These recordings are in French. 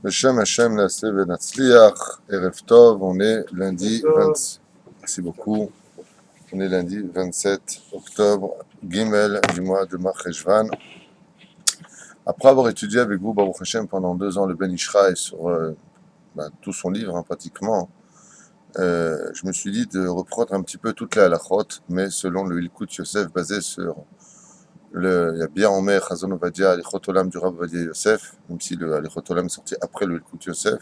Beshem Hashem Naaseh Venatzliach, Erev Tov, on est lundi 20. Merci beaucoup. On est lundi 27 octobre, Gimel du mois de Mar Cheshvan. Après avoir étudié avec vous, Baruch Hashem, pendant 2 ans, le Ben Ishraï sur tout son livre, pratiquement, je me suis dit de reprendre un petit peu toutes les halachot, mais selon le Ilkut Yosef, basé sur il y a bien en mer, Chazon Ovadia, Alichot Olam du Rav Ovadia Yosef, même si le Alichot Olam est sorti après le Ilkut Yosef,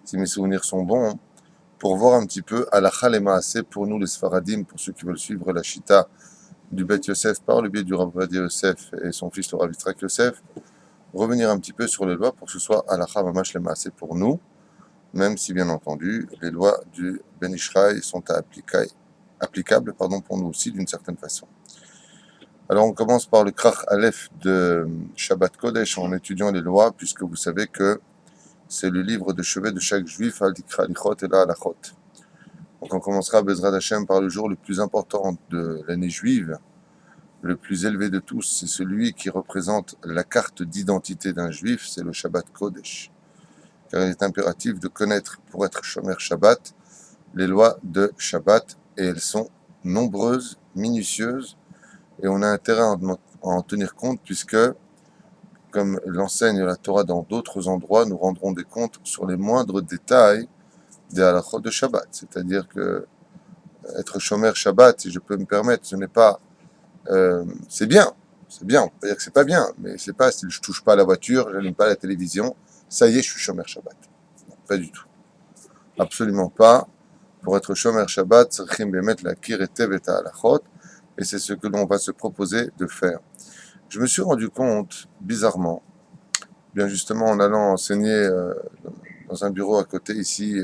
si mes souvenirs sont bons, pour voir un petit peu Halacha le Maaseh pour nous les Sfaradim, pour ceux qui veulent suivre la Shita du Bet Yosef par le biais du Rav Ovadia Yosef et son fils le Rav Yitzhak Yosef, revenir un petit peu sur les lois pour que ce soit Halacha Mamash le Maaseh pour nous, même si bien entendu les lois du Ben Ishraï sont applicables pour nous aussi d'une certaine façon. Alors on commence par le Krach Aleph de Shabbat Kodesh en étudiant les lois, puisque vous savez que c'est le livre de chevet de chaque juif, Al-Dikra Lichot et la Halachot. Donc on commencera Bezrat Hashem par le jour le plus important de l'année juive, le plus élevé de tous, c'est celui qui représente la carte d'identité d'un juif, c'est le Shabbat Kodesh. Car il est impératif de connaître, pour être Shomer Shabbat, les lois de Shabbat, et elles sont nombreuses, minutieuses, et on a intérêt à en tenir compte puisque, comme l'enseigne la Torah dans d'autres endroits, nous rendrons des comptes sur les moindres détails des halachot de Shabbat. C'est-à-dire que être Shomer Shabbat, si je peux me permettre, ce n'est pas... c'est bien, on peut dire que c'est pas bien, mais c'est pas si je touche pas à la voiture, je n'allume pas la télévision, ça y est, je suis Shomer Shabbat. Non, pas du tout. Absolument pas. Pour être Shomer Shabbat, tzrichim bemet lakir etev et halachot, et c'est ce que l'on va se proposer de faire. Je me suis rendu compte, bizarrement, bien justement en allant enseigner dans un bureau à côté ici,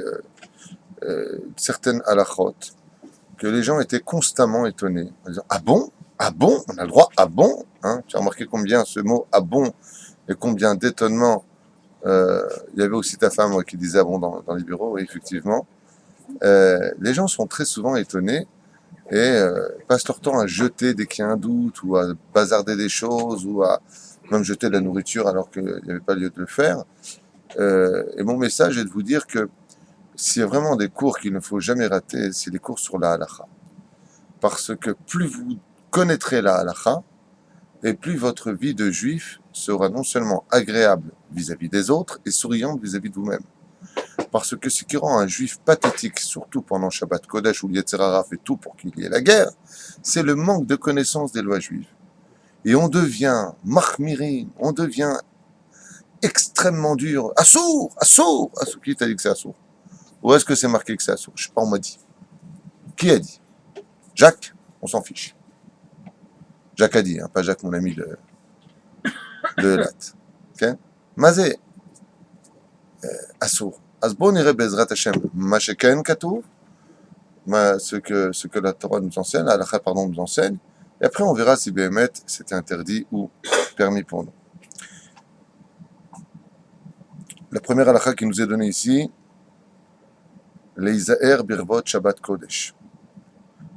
certaines halachot, que les gens étaient constamment étonnés, en disant « Ah bon ? Ah bon ? On a le droit ? Ah bon ?» Tu as remarqué combien ce mot « Ah bon » et combien d'étonnement. Il y avait aussi ta femme qui disait « Ah bon » dans les bureaux, oui, effectivement. Les gens sont très souvent étonnés et passent leur temps à jeter dès qu'il y a un doute, ou à bazarder des choses, ou à même jeter de la nourriture alors qu'il n'y avait pas lieu de le faire. Et mon message est de vous dire que s'il y a vraiment des cours qu'il ne faut jamais rater, c'est les cours sur la halakha. Parce que plus vous connaîtrez la halakha, et plus votre vie de juif sera non seulement agréable vis-à-vis des autres, et souriante vis-à-vis de vous-même. Parce que ce qui rend un juif pathétique, surtout pendant Shabbat Kodesh où Yetzer Hara fait tout pour qu'il y ait la guerre, c'est le manque de connaissance des lois juives. Et on devient mahmirin, on devient extrêmement dur. Assour. Qui t'a dit que c'est assour? Où est-ce que c'est marqué que c'est assour? Je sais pas, on m'a dit. Qui a dit? Jacques? On s'en fiche. Jacques a dit, pas Jacques, mon ami de Elat. Ok? Mazé. Assour. Asbo nire bezrat Hashem. Masheken katou. Ce que la Torah nous enseigne, la halakha, nous enseigne, et après on verra si Béhémet c'était interdit ou permis pour nous. La première halakha qui nous est donnée ici, Leizaer birvot Shabbat Kodesh.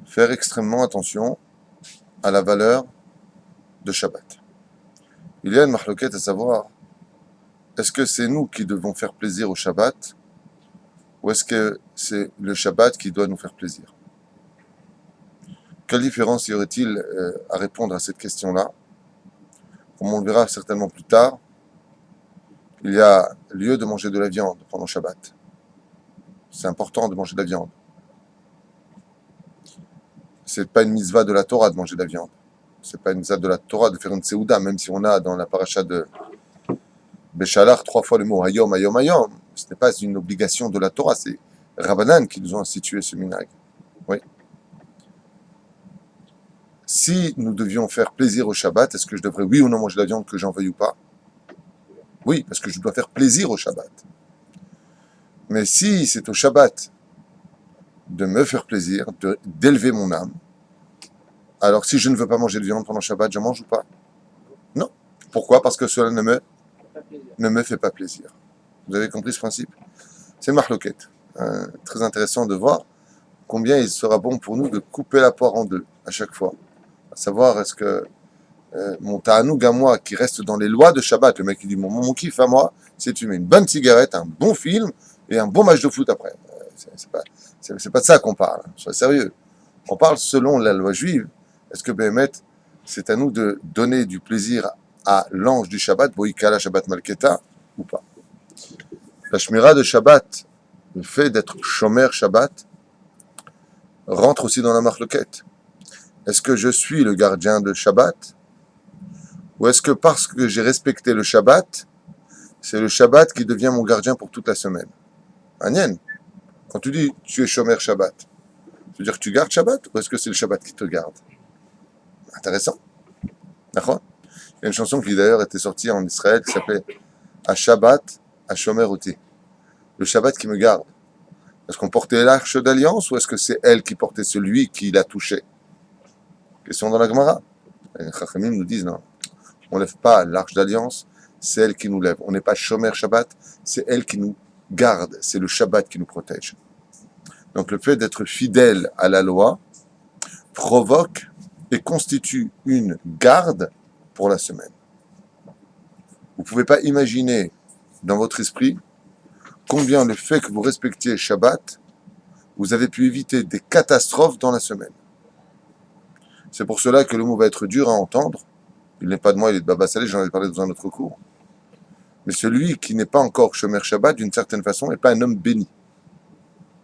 Faire extrêmement attention à la valeur de Shabbat. Il y a une mahloket à savoir, est-ce que c'est nous qui devons faire plaisir au Shabbat, ou est-ce que c'est le Shabbat qui doit nous faire plaisir? Quelle différence y aurait-il à répondre à cette question-là? Comme on le verra certainement plus tard, il y a lieu de manger de la viande pendant Shabbat. C'est important de manger de la viande. C'est pas une mitzvah de la Torah de manger de la viande. C'est pas une mitzvah de la Torah de faire une seouda, même si on a dans la paracha de Béchalach 3 fois le mot hayom, hayom, hayom. Ce n'est pas une obligation de la Torah, c'est Rabbanan qui nous ont institué ce minhag. Oui. Si nous devions faire plaisir au Shabbat, est-ce que je devrais, oui ou non, manger de la viande, que j'en veuille ou pas? Oui, parce que je dois faire plaisir au Shabbat. Mais si c'est au Shabbat de me faire plaisir, d'élever mon âme, alors si je ne veux pas manger de viande pendant Shabbat, je mange ou pas? Non. Pourquoi? Parce que cela ne me fait pas plaisir. Vous avez compris ce principe? C'est mahloket. Très intéressant de voir combien il sera bon pour nous de couper la poire en deux à chaque fois. À savoir, est-ce que mon ta'anoug à moi qui reste dans les lois de Shabbat. Le mec il dit mon kiff à moi, c'est tu mets une bonne cigarette, un bon film et un bon match de foot après. C'est pas de ça qu'on parle, sois sérieux. On parle selon la loi juive. Est-ce que Béhémet, c'est à nous de donner du plaisir à l'ange du Shabbat, Boïkala Shabbat Malketa, ou pas? La Shmira de Shabbat, le fait d'être Shomer Shabbat, rentre aussi dans la marloquette. Est-ce que je suis le gardien de Shabbat? Ou est-ce que parce que j'ai respecté le Shabbat, c'est le Shabbat qui devient mon gardien pour toute la semaine? Agnès, quand tu dis tu es Shomer Shabbat, tu veux dire que tu gardes Shabbat ou est-ce que c'est le Shabbat qui te garde? Intéressant. D'accord? Il y a une chanson qui d'ailleurs était sortie en Israël qui s'appelait A Shabbat, A Shomer Oti. Le Shabbat qui me garde. Est-ce qu'on portait l'arche d'alliance ou est-ce que c'est elle qui portait celui qui l'a touché? Question dans la Gemara. Les Chachamim nous disent non. On ne lève pas l'arche d'alliance, c'est elle qui nous lève. On n'est pas Shomer Shabbat, c'est elle qui nous garde. C'est le Shabbat qui nous protège. Donc le fait d'être fidèle à la loi provoque et constitue une garde pour la semaine. Vous ne pouvez pas imaginer dans votre esprit combien le fait que vous respectiez Shabbat, vous avez pu éviter des catastrophes dans la semaine. C'est pour cela que le mot va être dur à entendre. Il n'est pas de moi, il est de Baba Saleh, j'en ai parlé dans un autre cours. Mais celui qui n'est pas encore Shomer Shabbat, d'une certaine façon, n'est pas un homme béni.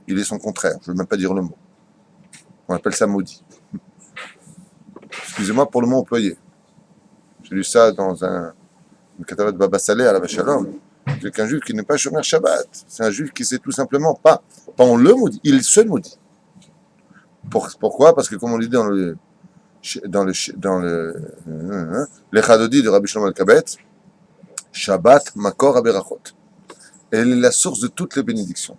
Il est son contraire, je ne veux même pas dire le mot. On appelle ça maudit. Excusez-moi pour le mot employé. J'ai lu ça dans une catalogue de Baba Saleh à la Vachalom. C'est qu'un juif qui n'est pas Shomer Shabbat. C'est un juif qui sait tout simplement pas on le maudit, il se maudit. Pourquoi? Parce que comme on le dit dans l'Echadodi de Rabbi Shlomo Alkabet, Shabbat Makor Aberachot. Elle est la source de toutes les bénédictions.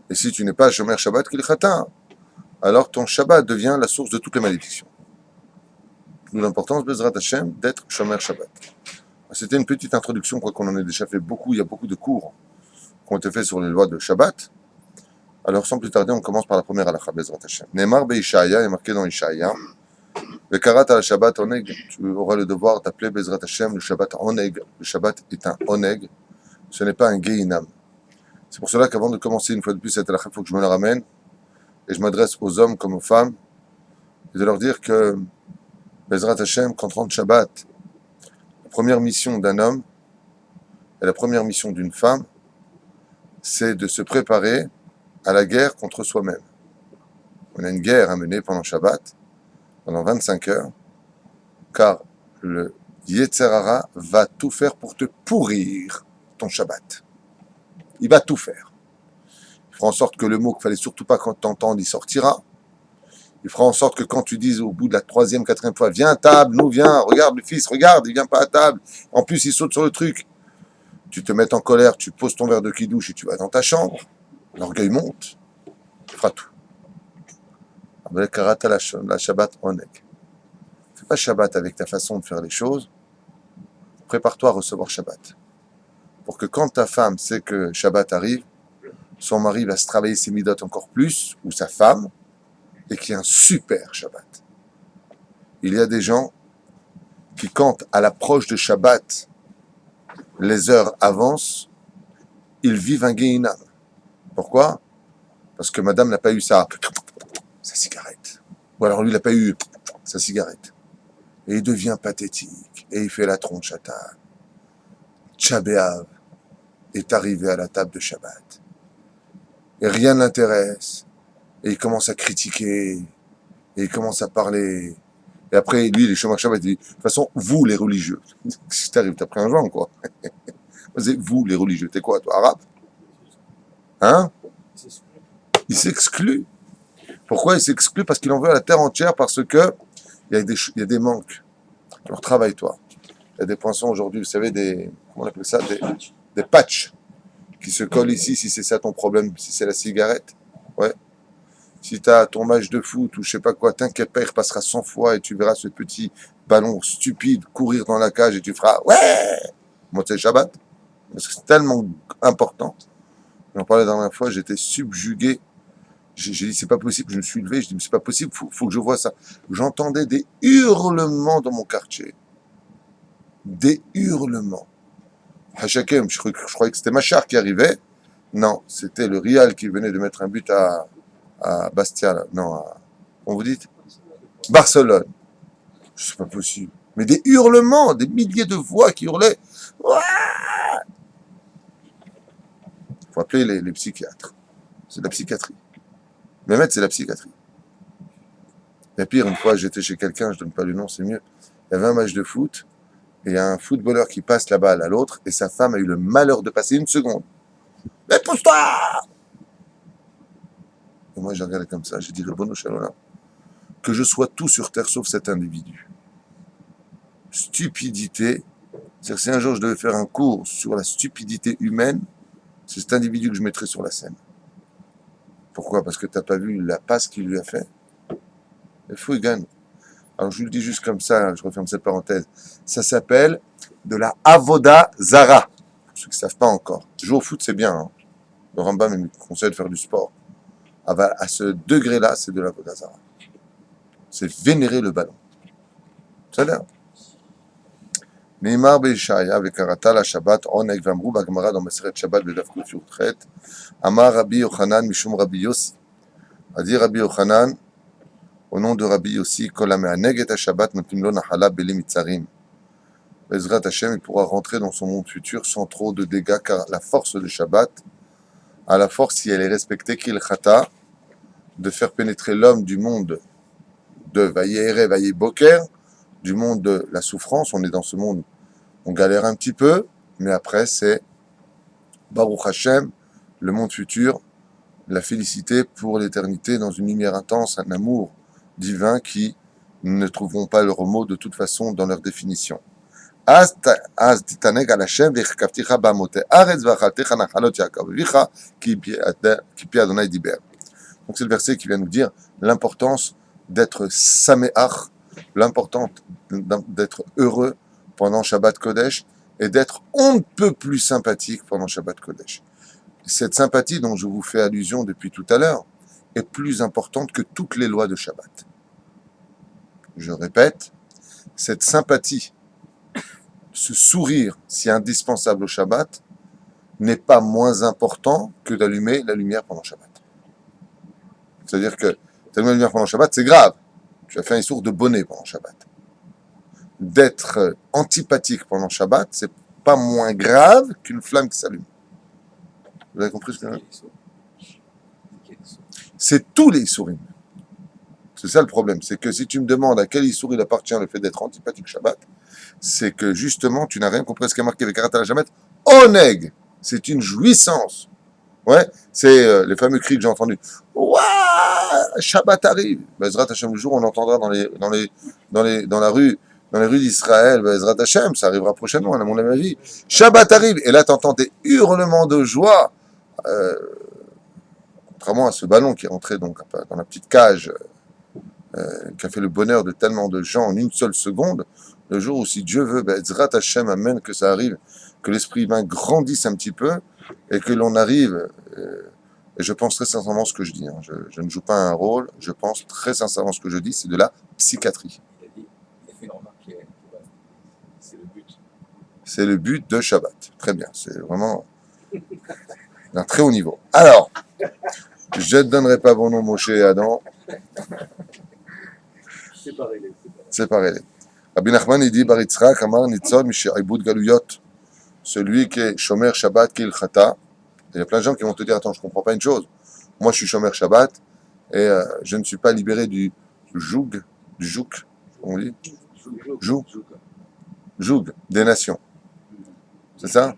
Et si tu n'es pas Shomer Shabbat Kilchata, alors ton Shabbat devient la source de toutes les malédictions. D'où l'importance, Bezrat Hashem, d'être Shomer Shabbat. C'était une petite introduction, quoi qu'on en ait déjà fait beaucoup. Il y a beaucoup de cours qui ont été faits sur les lois de Shabbat. Alors, sans plus tarder, on commence par la première halakha, Bezrat Hashem. Neymar Beishaya est marqué dans Ishaya. Le karat à la Shabbat oneg, tu auras le devoir d'appeler Bezrat Hashem le Shabbat oneg. Le Shabbat est un oneg, ce n'est pas un geinam. C'est pour cela qu'avant de commencer une fois de plus cette halakha, il faut que je me la ramène et je m'adresse aux hommes comme aux femmes et de leur dire que Bezrat Hashem, quand rentre Shabbat, la première mission d'un homme et la première mission d'une femme, c'est de se préparer à la guerre contre soi-même. On a une guerre à mener pendant Shabbat, pendant 25 heures, car le Yetzer Hara va tout faire pour te pourrir ton Shabbat. Il va tout faire. Il fera en sorte que le mot qu'il fallait surtout pas quand t'entendre, il sortira. Il fera en sorte que quand tu dises au bout de la 3e, 4e fois, viens à table, nous viens, regarde le fils, regarde, il vient pas à table. En plus, il saute sur le truc. Tu te mets en colère, tu poses ton verre de kidouche et tu vas dans ta chambre. L'orgueil monte. Il fera tout. La Shabbat oneg. Fais pas Shabbat avec ta façon de faire les choses. Prépare-toi à recevoir Shabbat. Pour que quand ta femme sait que Shabbat arrive, son mari va se travailler ses midotes encore plus, ou sa femme, et qu'il y ait un super Shabbat. Il y a des gens qui, quand à l'approche de Shabbat, les heures avancent, ils vivent un Gehinam. Pourquoi? Parce que madame n'a pas eu sa cigarette. Ou alors lui, il n'a pas eu sa cigarette. Et il devient pathétique. Et il fait la tronche à table. Tchabéav est arrivé à la table de Shabbat. Et rien ne l'intéresse. Et il commence à critiquer. Et il commence à parler. Et après, lui, il est chômage Shabbat. Il dit, de toute façon, vous, les religieux. Si t'arrives, t'as pris un joint, quoi. Vous, les religieux. T'es quoi, toi, arabe? Hein? Il s'exclut. Pourquoi il s'exclut? Parce qu'il en veut à la terre entière, parce que il y a des manques. Alors travaille-toi. Il y a des poinçons aujourd'hui, vous savez, comment on appelle ça? Des patchs qui se collent ici, si c'est ça ton problème, si c'est la cigarette. Ouais. Si tu as ton match de foot ou je sais pas quoi, t'inquiète pas, il repassera 100 fois et tu verras ce petit ballon stupide courir dans la cage et tu feras ouais! Moi, c'est Shabbat. Parce que c'est tellement important. J'en parlais la dernière fois, j'étais subjugué. J'ai dit, c'est pas possible, je me suis levé, je dis, mais c'est pas possible, faut que je vois ça. J'entendais des hurlements dans mon quartier. des hurlements. Hachakem, je croyais que c'était Machar qui arrivait. Non, c'était le Real qui venait de mettre un but à Bastia. Là. Non, on vous dit Barcelone. C'est pas possible. Mais des hurlements, des milliers de voix qui hurlaient. Il faut appeler les psychiatres. C'est de la psychiatrie. Mehmet, c'est la psychiatrie. Et pire, une fois, j'étais chez quelqu'un, je donne pas le nom, c'est mieux. Il y avait un match de foot, et il y a un footballeur qui passe la balle à l'autre, et sa femme a eu le malheur de passer une seconde. Mais pousse-toi! Et moi, j'ai regardé comme ça, j'ai dit, le bon Shalom, que je sois tout sur terre sauf cet individu. Stupidité. C'est-à-dire que si un jour je devais faire un cours sur la stupidité humaine, c'est cet individu que je mettrais sur la scène. Pourquoi? Parce que tu n'as pas vu la passe qu'il lui a fait. Il faut qu'il gagne. Alors je vous le dis juste comme ça, je referme cette parenthèse. Ça s'appelle de la Avoda Zara. Pour ceux qui ne savent pas encore. Jouer au foot, c'est bien. Hein. Le Rambam me conseille de faire du sport. À ce degré-là, c'est de la Avoda Zara. C'est vénérer le ballon. Ça a l'air. Neymar Beishaya vekarata la Shabbat oneg vamru bagmara dans Maseret Shabbat bedaf kuf yutchet Amar Rabbi Yochanan mishum Rabbi Yossi a dit Rabbi Yochanan au nom de Rabbi Yossi kol hame'aneg et Shabbat notim lo nachala beli mitzarim Bezrat Hashem il pourra rentrer dans son monde futur sans trop de dégâts car la force de Shabbat a la force si elle est respectée qu'il chata de faire pénétrer l'homme du monde de Vayere Vaye Boker du monde de la souffrance, on est dans ce monde, on galère un petit peu, mais après c'est Baruch Hashem, le monde futur, la félicité pour l'éternité dans une lumière intense, un amour divin qui ne trouveront pas leur mot de toute façon dans leur définition. Donc c'est le verset qui vient nous dire l'importance d'être sameach, l'important d'être heureux pendant Shabbat Kodesh et d'être on ne peut plus sympathique pendant Shabbat Kodesh. Cette sympathie dont je vous fais allusion depuis tout à l'heure est plus importante que toutes les lois de Shabbat. Je répète, cette sympathie, ce sourire si indispensable au Shabbat n'est pas moins important que d'allumer la lumière pendant Shabbat. C'est-à-dire que d'allumer la lumière pendant Shabbat, c'est grave. Tu as fait un issour de bonnet pendant Shabbat. D'être antipathique pendant Shabbat, c'est pas moins grave qu'une flamme qui s'allume. Vous avez compris ce que je veux dire? C'est tous les issourim. C'est ça le problème. C'est que si tu me demandes à quel issour il appartient le fait d'être antipathique Shabbat, c'est que justement, tu n'as rien compris à ce qui est marqué avec Karat al-Shamet. Oneg, c'est une jouissance. Ouais, c'est les fameux cris que j'ai entendus. Ouah, Shabbat arrive. Bezrat Hashem, le jour on entendra dans la rue, dans les rues d'Israël, Bezrat Hashem, ça arrivera prochainement, à mon avis. Shabbat arrive, et là t'entends des hurlements de joie, contrairement à ce ballon qui est rentré donc dans la petite cage, qui a fait le bonheur de tellement de gens en une seule seconde. Le jour où, si Dieu veut, Bezrat Hashem amène que ça arrive, que l'esprit humain grandisse un petit peu, et que l'on arrive, et je pense très sincèrement ce que je dis, hein, je ne joue pas un rôle, je pense très sincèrement ce que je dis, c'est de la psychiatrie. Il a fait une remarque c'est le but. C'est le but de Shabbat. Très bien, c'est vraiment d'un très haut niveau. Alors, je ne donnerai pas mon nom, Moshe et Adam. Séparez-les. Séparez-les. Rabbi Nachman, il dit, Bar Yitzchak, Amar Nitzol, Mishaibud Galuyot. Celui qui est Shomer Shabbat, qui est le Chata. Il y a plein de gens qui vont te dire, attends, je ne comprends pas une chose. Moi, je suis Shomer Shabbat et je ne suis pas libéré du joug, on dit joug des nations. C'est ça?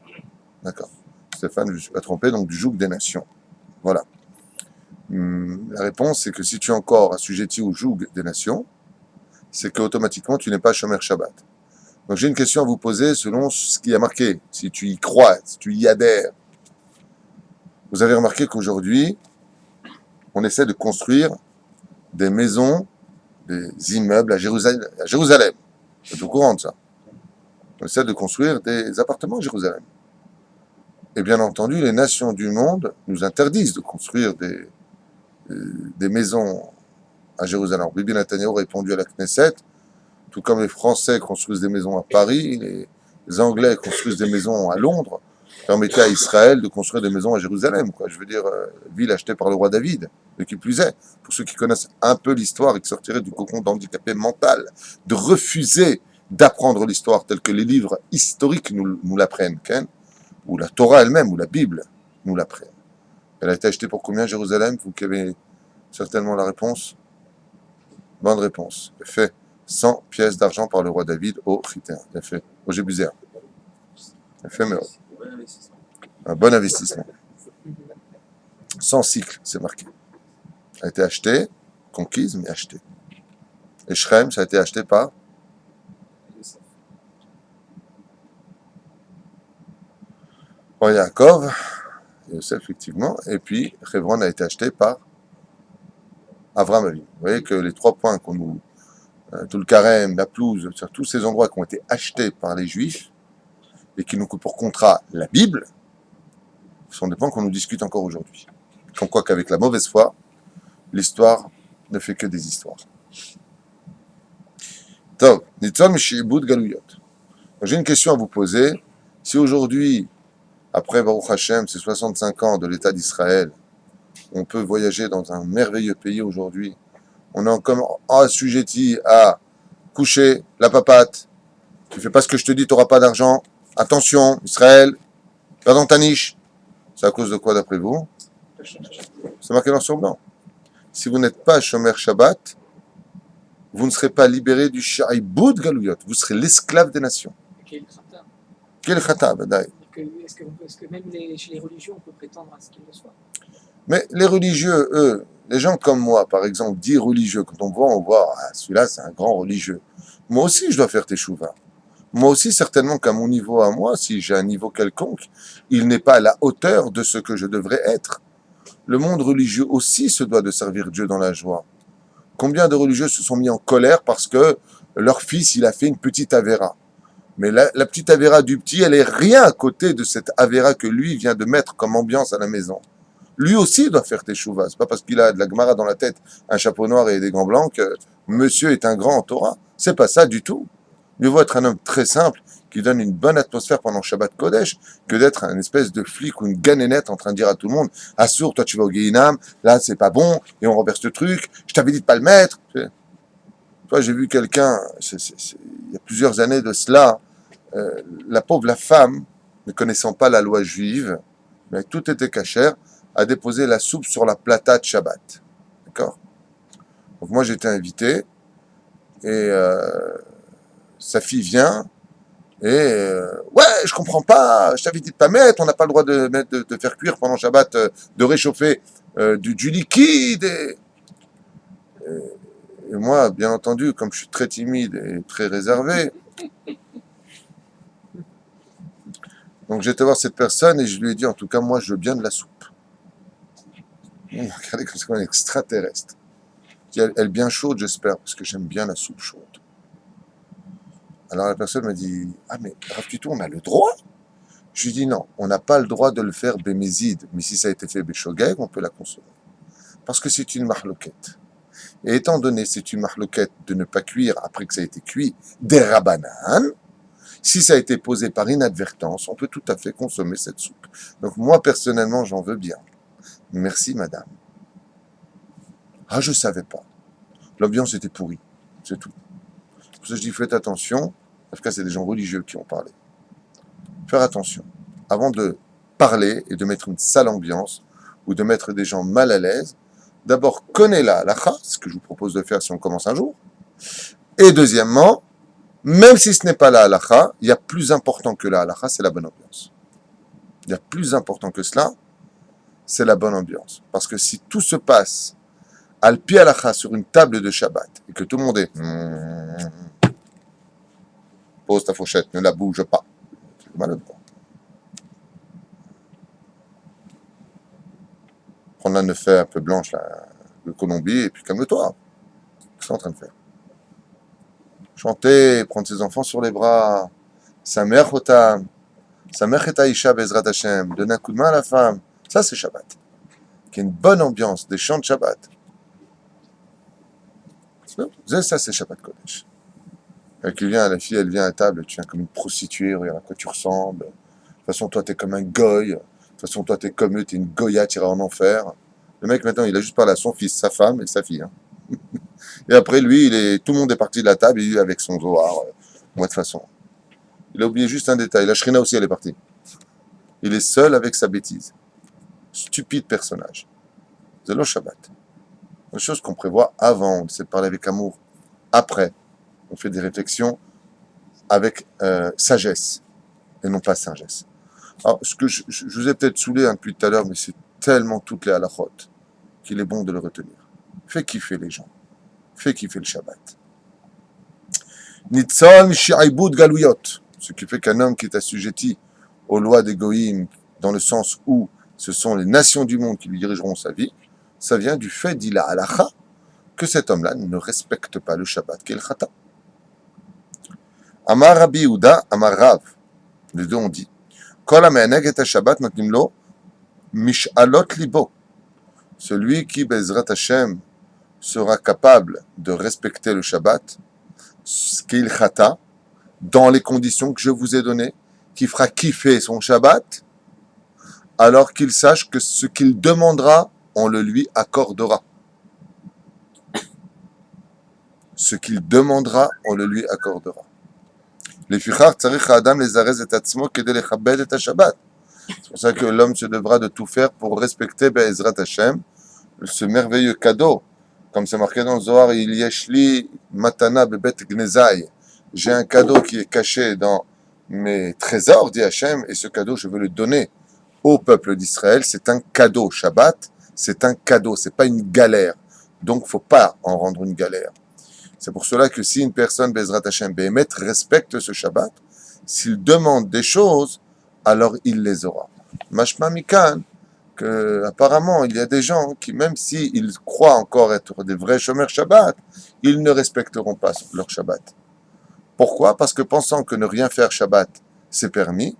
D'accord. Stéphane, je ne me suis pas trompé, donc du joug des nations. Voilà. La réponse, c'est que si tu es encore assujetti au joug des nations, c'est qu'automatiquement, tu n'es pas Shomer Shabbat. Donc j'ai une question à vous poser selon ce qui a marqué, si tu y crois, si tu y adhères. Vous avez remarqué qu'aujourd'hui, on essaie de construire des maisons, des immeubles à Jérusalem. Vous êtes au courant de ça? On essaie de construire des appartements à Jérusalem. Et bien entendu, les nations du monde nous interdisent de construire des maisons à Jérusalem. Bibi Netanyahu a répondu à la Knesset, tout comme les Français construisent des maisons à Paris, les Anglais construisent des maisons à Londres, permettaient à Israël de construire des maisons à Jérusalem, quoi. Je veux dire, ville achetée par le roi David, de qui plus est. Pour ceux qui connaissent un peu l'histoire et qui sortiraient du cocon d'handicapé mental, de refuser d'apprendre l'histoire telle que les livres historiques nous l'apprennent, Ken, ou la Torah elle-même, ou la Bible nous l'apprennent. Elle a été achetée pour combien, Jérusalem? Vous qui avez certainement la réponse. Bonne réponse. Fait 100 pièces d'argent par le roi David au Chittéen. Fait au Jébuséen. Fait mais Bon investissement. un bon investissement. 100 cycles, c'est marqué. Elle a été achetée, conquise, mais achetée. Et Shrem, ça a été acheté par Yaakov, Yosef, effectivement, et puis Hebron a été acheté par Avram Avinu. Vous voyez que les 3 points qu'on nous... tout le carême, la pelouse, sur tous ces endroits qui ont été achetés par les Juifs et qui nous coupent pour contrat la Bible, ce sont des points qu'on nous discute encore aujourd'hui. Comme quoi qu'avec la mauvaise foi, l'histoire ne fait que des histoires. Tov, Nitzon Mishi'ibud Galuyot. J'ai une question à vous poser. Si aujourd'hui, après Baruch Hashem, ces 65 ans de l'État d'Israël, on peut voyager dans un merveilleux pays aujourd'hui, on est comme assujetti à coucher la papate, tu fais pas ce que je te dis, tu n'auras pas d'argent, attention, Israël, va dans ta niche. C'est à cause de quoi d'après vous? C'est marqué noir sur blanc. Si vous n'êtes pas Shomer Shabbat, vous ne serez pas libéré du Sha'iboud Galouyot, vous serez l'esclave des nations. Quel khata? Quel khata, badaï. Est-ce que même chez les religions, on peut prétendre à ce qu'ils le soient? Mais les religieux, eux, les gens comme moi, par exemple, dits religieux, quand on voit, ah, celui-là, c'est un grand religieux. Moi aussi, je dois faire teshuva. Moi aussi, certainement qu'à mon niveau à moi, si j'ai un niveau quelconque, il n'est pas à la hauteur de ce que je devrais être. Le monde religieux aussi se doit de servir Dieu dans la joie. Combien de religieux se sont mis en colère parce que leur fils, il a fait une petite avéra. Mais la petite avéra du petit, elle est rien à côté de cette avéra que lui vient de mettre comme ambiance à la maison. Lui aussi doit faire teshuva. C'est pas parce qu'il a de la Gemara dans la tête, un chapeau noir et des gants blancs que monsieur est un grand en Torah. C'est pas ça du tout. Mieux vaut être un homme très simple qui donne une bonne atmosphère pendant Shabbat Kodesh que d'être un espèce de flic ou une ganénette en train de dire à tout le monde « Assour, toi tu vas au Guéhinam, là c'est pas bon, et on reverse le truc, je t'avais dit de pas le mettre. » Toi, j'ai vu quelqu'un, il y a plusieurs années de cela, la pauvre femme, ne connaissant pas la loi juive, mais tout était cachère, a déposé la soupe sur la plata de Shabbat. D'accord? Donc moi j'étais invité, et sa fille vient, et ouais, je comprends pas, je t'avais dit de pas mettre, on n'a pas le droit de faire cuire pendant Shabbat, de réchauffer du liquide. Et moi, bien entendu, comme je suis très timide et très réservé, donc j'étais voir cette personne et je lui ai dit, en tout cas, moi, je veux bien de la soupe. Regardez comme c'est un extraterrestre. Elle est bien chaude, j'espère, parce que j'aime bien la soupe chaude. Alors la personne m'a dit, ah mais Rav Tutu, on a le droit? Je lui ai dit non, on n'a pas le droit de le faire bémézide, mais si ça a été fait béchogeg, on peut la consommer. Parce que c'est une mahloquette. Et étant donné que c'est une mahloquette de ne pas cuire après que ça a été cuit des rabanan, si ça a été posé par inadvertance, on peut tout à fait consommer cette soupe. Donc moi personnellement, j'en veux bien. Merci madame. Ah, je savais pas. L'ambiance était pourrie, c'est tout. Pour ça je dis faites attention, en tout cas c'est des gens religieux qui ont parlé. Faire attention. Avant de parler et de mettre une sale ambiance ou de mettre des gens mal à l'aise, d'abord connais la halakha, ce que je vous propose de faire si on commence un jour. Et deuxièmement, même si ce n'est pas la halakha, il y a plus important que la halakha, c'est la bonne ambiance. Il y a plus important que cela, c'est la bonne ambiance. Parce que si tout se passe al pi halakha sur une table de Shabbat et que tout le monde est pose ta fourchette, ne la bouge pas. C'est maladroit. Prendre la neufée un peu blanche, là, de Colombie, et puis calme-toi. Qu'est-ce que tu es en train de faire? Chanter, prendre ses enfants sur les bras, Samer Chotam, Samer Chetaïcha Bezrat Hashem, donner un coup de main à la femme, ça c'est Shabbat. Qui est une bonne ambiance, des chants de Shabbat. Ça c'est Shabbat Kodesh. La fille, elle vient à table, tu viens comme une prostituée, regarde à quoi tu ressembles. De toute façon, toi, t'es comme un goy. De toute façon, toi, t'es comme eux, t'es une goya, tu iras en enfer. Le mec, maintenant, il a juste parlé à son fils, sa femme et sa fille. Hein. Et après, lui, tout le monde est parti de la table, il est avec son zohar. Moi, de toute façon. Il a oublié juste un détail. La Shrina aussi, elle est partie. Il est seul avec sa bêtise. Stupide personnage. C'est le Shabbat. Une chose qu'on prévoit avant, on essaie de parler avec amour. Après, on fait des réflexions avec sagesse et non pas sagesse. Alors, ce que je vous ai peut-être saoulé depuis tout à l'heure, mais c'est tellement toutes les halachot qu'il est bon de le retenir. Fais kiffer les gens. Fais kiffer le Shabbat. Nitzol shi'aibud galuyot. Ce qui fait qu'un homme qui est assujetti aux lois des goïms, dans le sens où ce sont les nations du monde qui lui dirigeront sa vie, ça vient du fait, dit la halacha, que cet homme-là ne respecte pas le Shabbat, qui est le chata. Amar Rabbi Yehuda, Amar Rav, les deux ont dit, Kol ha'me'aneg et Shabbat notnim lo mish'alot libo. Celui qui, Bezrat Hashem, sera capable de respecter le Shabbat, ce qu'il chata, dans les conditions que je vous ai données, qui fera kiffer son Shabbat, alors qu'il sache que ce qu'il demandera, on le lui accordera. Ce qu'il demandera, on le lui accordera. לפיכך צריך האדם לזרז את עצמו כדי לכבד את השבת. C'est pour ça que l'homme se devra de tout faire pour respecter Be'ezrat Hashem, ce merveilleux cadeau. Comme c'est marqué dans le Zohar, il yeshli matana bebet gnezai. J'ai un cadeau qui est caché dans mes trésors, dit Hashem, et ce cadeau, je veux le donner au peuple d'Israël. C'est un cadeau. Shabbat, c'est un cadeau, c'est pas une galère. Donc, faut pas en rendre une galère. C'est pour cela que si une personne, Bezrat Hashem, Behemet, respecte ce Shabbat, s'il demande des choses, alors il les aura. Mashma Mikan, que apparemment il y a des gens qui, même s'ils croient encore être des vrais chômeurs Shabbat, ils ne respecteront pas leur Shabbat. Pourquoi? Parce que pensant que ne rien faire Shabbat, c'est permis,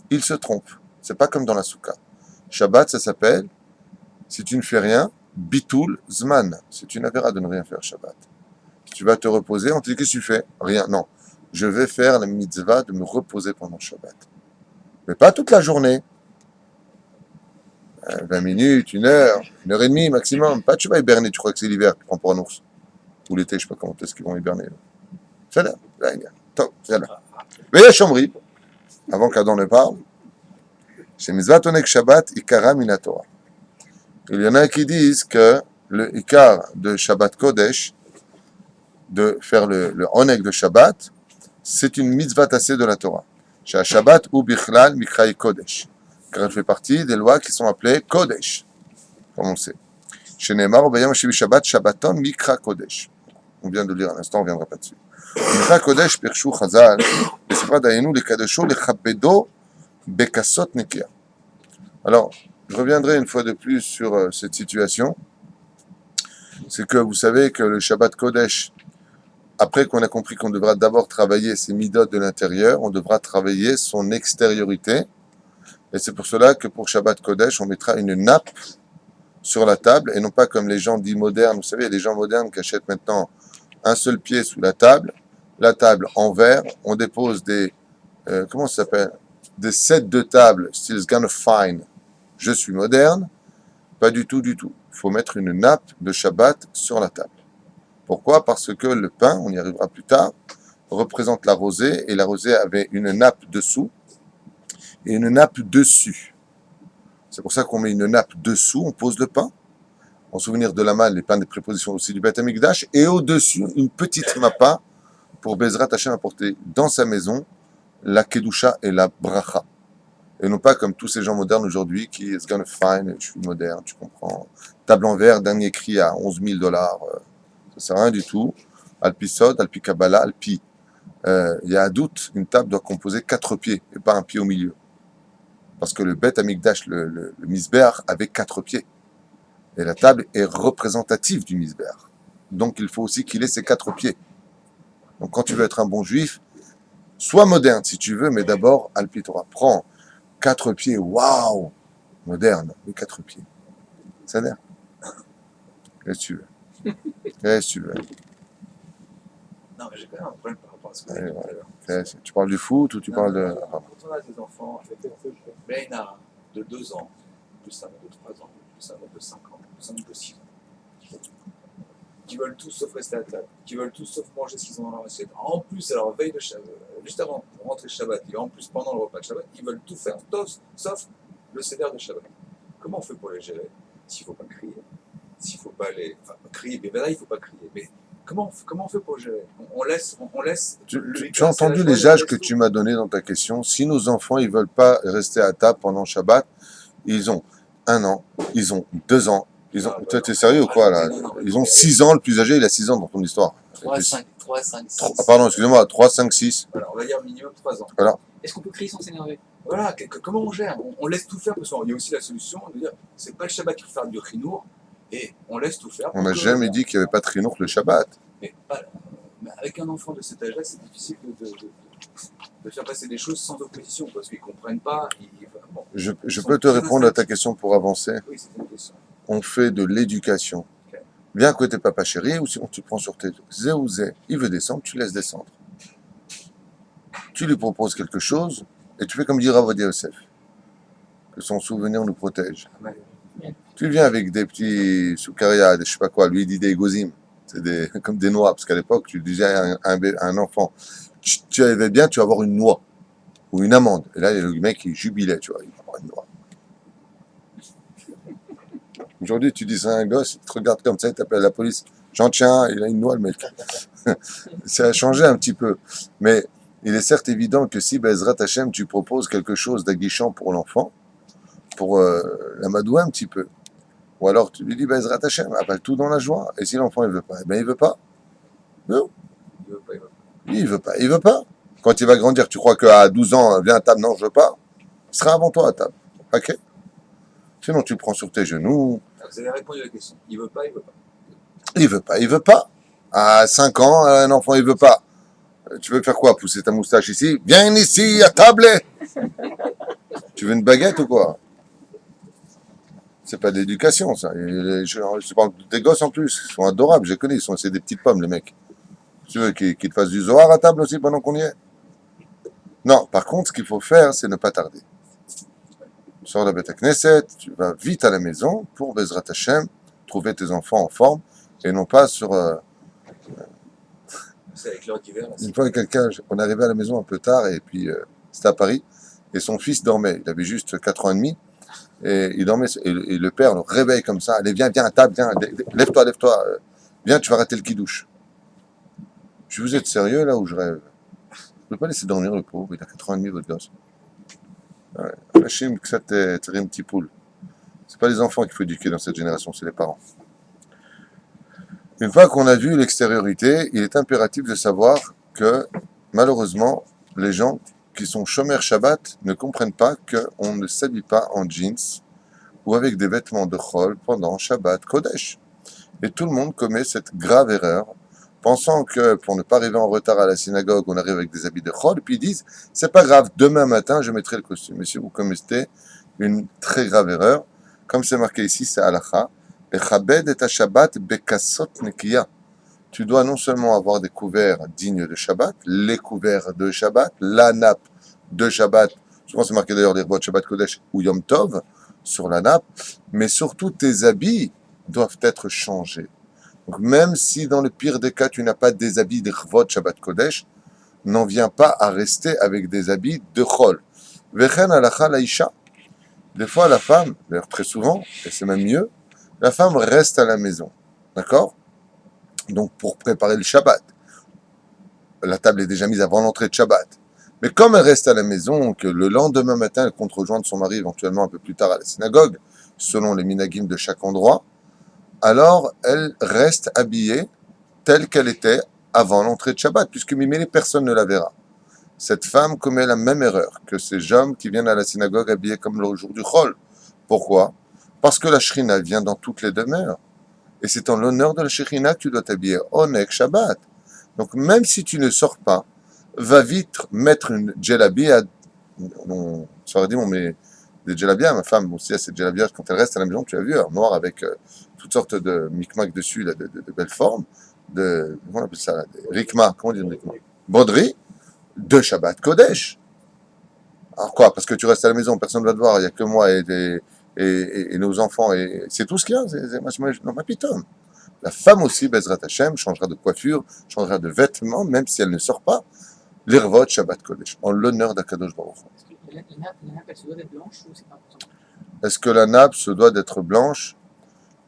ils se trompent. C'est pas comme dans la Soukha. Shabbat, ça s'appelle, si tu ne fais rien, Bitul Zman. C'est une avéra de ne rien faire Shabbat. Tu vas te reposer, on te dit qu'est-ce que tu fais? Rien, non. Je vais faire la mitzvah de me reposer pendant le Shabbat. Mais pas toute la journée. 20 minutes, 1 heure et demie maximum. Pas tu vas hiberner, tu crois que c'est l'hiver, tu prends pour un ours. Ou l'été, je sais pas comment est-ce qu'ils vont hiberner. C'est là, top, c'est là. Mais il y a Chomri, avant qu'Adam ne parle, c'est mitzvah tonek Shabbat, ikara minatora. Il y en a qui disent que le ikar de Shabbat Kodesh, de faire le oneg de Shabbat, c'est une mitzvah tassée de la Torah. Chez Shabbat ou Bichlal Mikrai Kodesh. Car elle fait partie des lois qui sont appelées Kodesh, comme on sait. Chez Neymar, Obayam Shibi Shabbat, Shabbaton Mikra Kodesh. On vient de lire à l'instant, on ne reviendra pas dessus. Mikra Kodesh, Pirshu Chazal, Besifra Dayenu, le Kadesho, le Chabedo, Bekasot Nekia. Alors, je reviendrai une fois de plus sur cette situation. C'est que vous savez que le Shabbat Kodesh, après qu'on a compris qu'on devra d'abord travailler ses midot de l'intérieur, on devra travailler son extériorité. Et c'est pour cela que pour Shabbat Kodesh, on mettra une nappe sur la table, et non pas comme les gens dits modernes. Vous savez, il y a des gens modernes qui achètent maintenant un seul pied sous la table en verre, on dépose des, comment ça s'appelle? Des sets de table, style kind of fine. Je suis moderne, pas du tout, du tout. Il faut mettre une nappe de Shabbat sur la table. Pourquoi? Parce que le pain, on y arrivera plus tard, représente la rosée, et la rosée avait une nappe dessous et une nappe dessus. C'est pour ça qu'on met une nappe dessous, on pose le pain, en souvenir de la malle, les pains des prépositions aussi du Beth Amikdash, et au-dessus, une petite mappa pour Bezrat Hashem apporter dans sa maison la Kedusha et la Bracha. Et non pas comme tous ces gens modernes aujourd'hui qui, it's gonna fine, je suis moderne, tu comprends. Table en verre, dernier cri à $11,000. Ça sert à rien du tout. Alpi Sod, Alpi Kabbalah, Alpi. Il y a un doute, une table doit composer 4 pieds et pas un pied au milieu. Parce que le Beth Amikdash, le Misbeach, avait 4 pieds. Et la table est représentative du Misbeach. Donc il faut aussi qu'il ait ses 4 pieds. Donc quand tu veux être un bon juif, sois moderne si tu veux, mais d'abord, Alpi Torah. Prends 4 pieds, waouh, moderne, les 4 pieds. Ça a l'air. Qu'est-ce que tu veux? Qu'est-ce que tu veux? Non, mais j'ai quand même un problème par rapport à ce que tu as Allez, dit tout ouais. à l'heure. Tu parles du foot ou tu Non, parles non, de... non, non. Quand on a des enfants, mais il y en a un de 2 ans, plus un autre de 3 ans, plus un autre de 5 ans, plus un autre de 6 ans, qui veulent tous sauf rester à table, qui veulent tous sauf manger ce qu'ils ont dans leur assiette. En plus, alors veille de Shabbat, juste avant de rentrer Shabbat, et en plus pendant le repas de Shabbat, ils veulent tout faire, sauf le seder de Shabbat. Comment on fait pour les gérer s'il ne faut pas crier, s'il ne faut pas les... Enfin, crier, mais là, il ne faut pas crier, mais comment on fait pour le gérer? On laisse... Tu as entendu les âges que tu m'as donnés dans ta question. Si nos enfants, ils veulent pas rester à table pendant Shabbat, ils ont 1 an, ils ont 2 ans, ils ont... T'es sérieux ou quoi, là? Ils ont 6 ans, le plus âgé, il a 6 ans dans ton histoire. 3, 5, 6. Pardon, excusez-moi, 3, 5, 6. Voilà, on va dire minimum 3 ans. Voilà. Est-ce qu'on peut crier sans s'énerver? Voilà, comment on gère? On laisse tout faire, parce qu'il y a aussi la solution de dire, c'est pas le Shabbat qui faut faire du chinour, et on laisse tout faire. On n'a jamais dit qu'il n'y avait pas de trinour le Shabbat. Mais avec un enfant de cet âge-là, c'est difficile de faire passer des choses sans opposition, parce qu'ils ne comprennent pas. Bon, Je peux te répondre à ta question pour avancer. oui, c'est une question. On fait de l'éducation. Ok. Viens à côté papa chéri, ou sinon tu prends sur tes zé ou zé. Il veut descendre, tu laisses descendre. Tu lui proposes quelque chose, et tu fais comme dira Avodia Yosef. Que son souvenir nous protège. Tu viens avec des petits soukarias, des je sais pas quoi, lui il dit des gozim. C'est comme des noix, parce qu'à l'époque, tu disais à un enfant, tu avais bien, tu vas avoir une noix, ou une amande. Et là, le mec, il jubilait, tu vois, il prend une noix. Aujourd'hui, tu dis ça à un gosse, il te regarde comme ça, il t'appelle la police. J'en tiens, il a une noix, le mec. Ça a changé un petit peu. Mais il est certes évident que si Bezrat Hashem, tu proposes quelque chose d'aguichant pour l'enfant, pour l'amadouer un petit peu, ou alors tu lui dis Bezrat Hashem, appelle tout dans la joie. Et si l'enfant il veut pas, eh ben il veut pas. Non, il veut pas, il veut pas. Quand il va grandir, tu crois qu'à 12 ans, viens à table, non, je veux pas. Il sera avant toi à table. Ok. Sinon, tu le prends sur tes genoux. Vous avez répondu à la question. Il veut pas, il veut pas. Il veut pas, il veut pas. À 5 ans, un enfant, il veut pas. Tu veux faire quoi? Pousser ta moustache ici? Viens ici, à table. Tu veux une baguette ou quoi? C'est pas de l'éducation, ça. Je parle des gosses en plus. Ils sont adorables, je les connais. C'est des petites pommes, les mecs. Tu veux qu'ils te fassent du Zohar à table aussi pendant qu'on y est? Non, par contre, ce qu'il faut faire, c'est ne pas tarder. Tu sors de la Beth Knesset, tu vas vite à la maison pour Bezrat Hashem, trouver tes enfants en forme, et non pas sur... C'est avec l'heure d'hiver. Une fois, on est arrivé à la maison un peu tard, et puis c'était à Paris, et son fils dormait. Il avait juste 4 ans et demi, et il dormait, et le père le réveille comme ça. Allez, viens à table, viens, lève-toi, viens, tu vas rater le kidouche. Vous êtes sérieux là où je rêve? Je ne peux pas laisser dormir le pauvre, il a 4 ans et demi, votre gosse. Hachim, que ça t'est un petit poule. C'est pas les enfants qu'il faut éduquer dans cette génération, c'est les parents. Une fois qu'on a vu l'extériorité, il est impératif de savoir que, malheureusement, les gens qui sont chômeurs Shabbat ne comprennent pas qu'on ne s'habille pas en jeans ou avec des vêtements de chol pendant Shabbat Kodesh. Et tout le monde commet cette grave erreur, pensant que pour ne pas arriver en retard à la synagogue, on arrive avec des habits de chol, et puis ils disent, c'est pas grave, demain matin, je mettrai le costume. Messieurs, vous commettez une très grave erreur. Comme c'est marqué ici, c'est halakha. Echabed et Shabbat bekasot nekiya. Tu dois non seulement avoir des couverts dignes de Shabbat, les couverts de Shabbat, la nappe de Shabbat, souvent c'est marqué d'ailleurs les robots de Shabbat Kodesh ou Yom Tov sur la nappe, mais surtout tes habits doivent être changés. Donc même si dans le pire des cas tu n'as pas des habits de Chvot Shabbat Kodesh, n'en viens pas à rester avec des habits de Chol. Vechen halacha laïcha. Des fois la femme, d'ailleurs très souvent, et c'est même mieux, la femme reste à la maison. D'accord? Donc pour préparer le Shabbat. La table est déjà mise avant l'entrée de Shabbat. Mais comme elle reste à la maison, que le lendemain matin, elle compte rejoindre son mari éventuellement un peu plus tard à la synagogue, selon les minagim de chaque endroit, alors elle reste habillée telle qu'elle était avant l'entrée de Shabbat, puisque Mimélé, personne ne la verra. Cette femme commet la même erreur que ces hommes qui viennent à la synagogue habillés comme le jour du Chol. Pourquoi? Parce que la Shrina vient dans toutes les demeures. Et c'est en l'honneur de la Shrina que tu dois t'habiller Onek Shabbat. Donc même si tu ne sors pas, va vite mettre une djellabia. Ça aurait dit, on met des djellabia. Ma femme aussi a cette djellabia quand elle reste à la maison, tu as vu, en noir avec toutes sortes de micmacs dessus, là, de belles formes. comment on appelle ça là, Rikma, comment on dit Rikma? Broderie de Shabbat Kodesh. Alors quoi? Parce que tu restes à la maison, personne ne va te voir, il n'y a que moi et nos enfants, et c'est tout ce qu'il y a. Non, pas pitom. La femme aussi, Bezrat Hashem, changera de coiffure, changera de vêtements, même si elle ne sort pas. L'Irvot Shabbat Kodesh, en l'honneur d'Akadosh Baruch Hu. Est-ce que la nappe, elle se doit d'être blanche ou c'est pas important? Est-ce que la nappe se doit d'être blanche?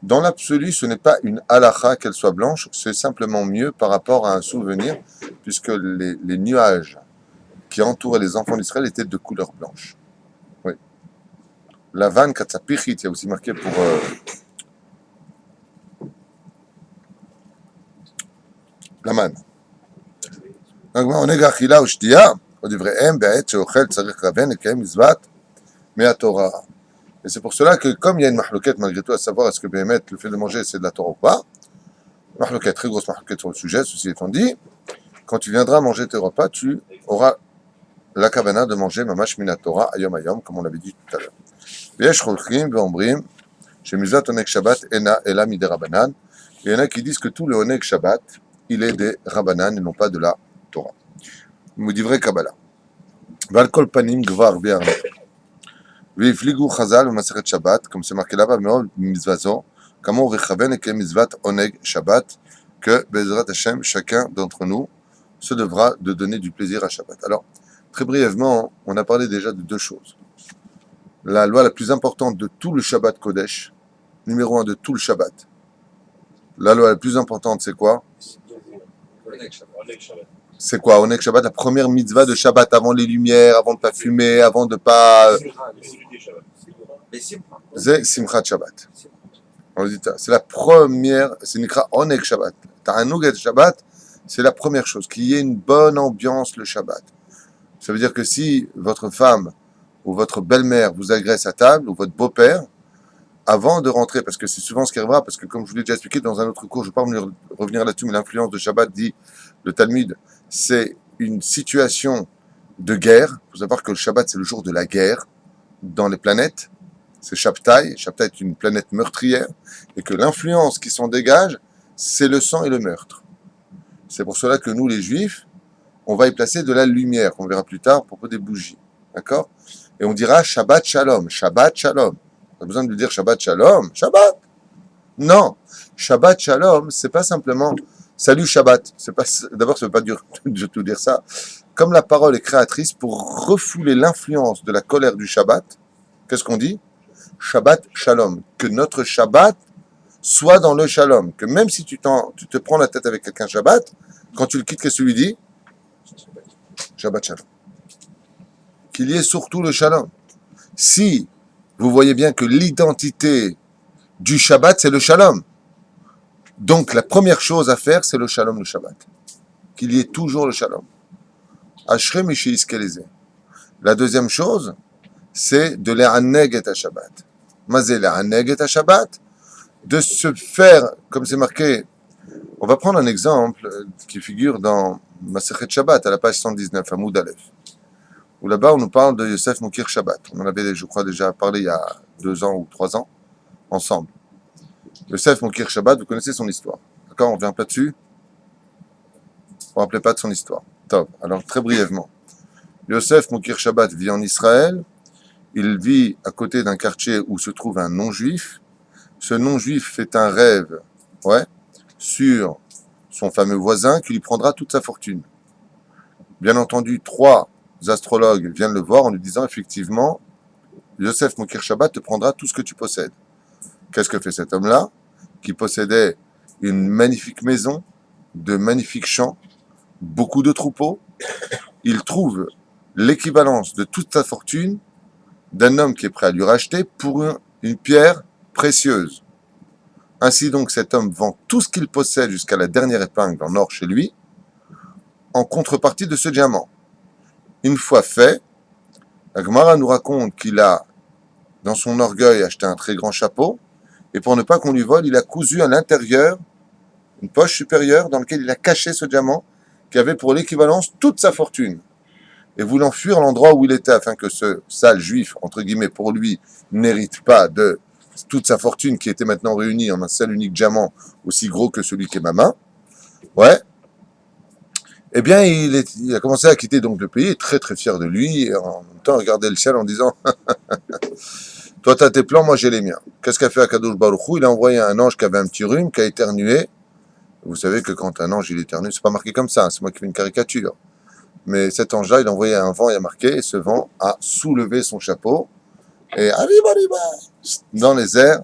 Dans l'absolu, ce n'est pas une halakha qu'elle soit blanche, c'est simplement mieux par rapport à un souvenir, puisque les nuages qui entouraient les enfants d'Israël étaient de couleur blanche. Oui. La vanne Katsapichit, il y a aussi marqué pour la manne. Donc, on est gachila ou shtia, au divrehem, be'et, sheochel, tzarich raven, ekem, izvat, mea Torah. Et c'est pour cela que, comme il y a une mahloquette malgré tout à savoir est-ce que Béhémet, le fait de manger, c'est de la Torah ou pas, mahloquette, très grosse mahloquette sur le sujet, ceci étant dit, quand tu viendras manger tes repas, tu auras la kavana de manger mamash mina Torah, ayom ayom, comme on l'avait dit tout à l'heure. V'yesh cholchim ve'ombrim, shemizvat onek Shabbat ena ela midei Rabbanan. Il y en a qui disent que tout le onek Shabbat, il est des Rabbanan et non pas de la Torah. Moudivre Kabbalah. Val kol panim gvar bi'arne. והפליגו חז"ל במסכת שבת, comme c'est marqué là-bas, מאוד מצוותו, כאמור וכוון כמצוות עונג שבת, que Bezrat Hashem, chacun d'entre nous se devra de donner du plaisir à Shabbat. Alors, très brièvement, on a parlé déjà de deux choses. La loi la plus importante de tout le Shabbat Kodesh, numéro 1 de tout le Shabbat. La loi la plus importante, c'est quoi? C'est quoi? Onek Shabbat, la première mitzvah de Shabbat, avant les lumières, avant de pas fumer, avant de pas... C'est Simchat Shabbat. On dit ça. C'est la première, c'est Nikra Onek Shabbat. T'as un Nougat Shabbat, c'est la première chose, qu'il y ait une bonne ambiance le Shabbat. Ça veut dire que si votre femme ou votre belle-mère vous agresse à table, ou votre beau-père, avant de rentrer, parce que c'est souvent ce qui arrivera, parce que comme je vous l'ai déjà expliqué dans un autre cours, je ne vais pas revenir là-dessus, mais l'influence de Shabbat, dit le Talmud, c'est une situation de guerre. Il faut savoir que le Shabbat, c'est le jour de la guerre dans les planètes. C'est Shabtai. Shabtai est une planète meurtrière. Et que l'influence qui s'en dégage, c'est le sang et le meurtre. C'est pour cela que nous, les Juifs, on va y placer de la lumière, qu'on verra plus tard, à propos des bougies. D'accord? Et on dira Shabbat Shalom. Shabbat Shalom. On a besoin de dire Shabbat Shalom. Shabbat. Non. Shabbat Shalom, c'est pas simplement salut Shabbat. C'est pas, d'abord, ça veut pas du tout dire ça. Comme la parole est créatrice, pour refouler l'influence de la colère du Shabbat, qu'est-ce qu'on dit? Shabbat Shalom. Que notre Shabbat soit dans le Shalom. Que même si tu te prends la tête avec quelqu'un Shabbat, quand tu le quittes, qu'est-ce que tu lui dis? Shabbat Shalom. Qu'il y ait surtout le Shalom. Si vous voyez bien que l'identité du Shabbat, c'est le Shalom. Donc, la première chose à faire, c'est le Shalom, le Shabbat. Qu'il y ait toujours le Shalom. Ashrei mi she'yizke lezeh. La deuxième chose, c'est de le'aneg et Shabbat. Mazé le'aneg et Shabbat, de se faire, comme c'est marqué, on va prendre un exemple qui figure dans Masechet Shabbat, à la page 119, à Moud Aleph, où là-bas on nous parle de Yosef Moukir Shabbat. On en avait, je crois, déjà parlé il y a 2 ans ou 3 ans, ensemble. Yosef Moukir Shabbat, vous connaissez son histoire. D'accord? On ne revient pas dessus? On ne rappelait pas de son histoire. Top. Alors, très brièvement. Yosef Moukir Shabbat vit en Israël. Il vit à côté d'un quartier où se trouve un non-juif. Ce non-juif fait un rêve, sur son fameux voisin qui lui prendra toute sa fortune. Bien entendu, 3 astrologues viennent le voir en lui disant effectivement, Yosef Moukir Shabbat te prendra tout ce que tu possèdes. Qu'est-ce que fait cet homme-là, qui possédait une magnifique maison, de magnifiques champs, beaucoup de troupeaux? Il trouve l'équivalence de toute sa fortune d'un homme qui est prêt à lui racheter pour une pierre précieuse. Ainsi donc, cet homme vend tout ce qu'il possède jusqu'à la dernière épingle en or chez lui, en contrepartie de ce diamant. Une fois fait, la Gemara nous raconte qu'il a, dans son orgueil, acheté un très grand chapeau, et pour ne pas qu'on lui vole, il a cousu à l'intérieur une poche supérieure dans laquelle il a caché ce diamant qui avait pour l'équivalence toute sa fortune. Et voulant fuir l'endroit où il était afin que ce sale juif, entre guillemets, pour lui, n'hérite pas de toute sa fortune qui était maintenant réunie en un seul unique diamant aussi gros que celui qui est ma main, Ouais. Eh bien, il a commencé à quitter donc le pays, très très fier de lui, et en même temps regarder le ciel en disant toi t'as tes plans, moi j'ai les miens. Qu'est-ce qu'a fait Akadosh Baruch Hu? Il a envoyé un ange qui avait un petit rhume, qui a éternué. Vous savez que quand un ange il éternue, c'est pas marqué comme ça, c'est moi qui fais une caricature. Mais cet ange-là, il a envoyé un vent, il a marqué, et ce vent a soulevé son chapeau, et arriba, arriba, dans les airs,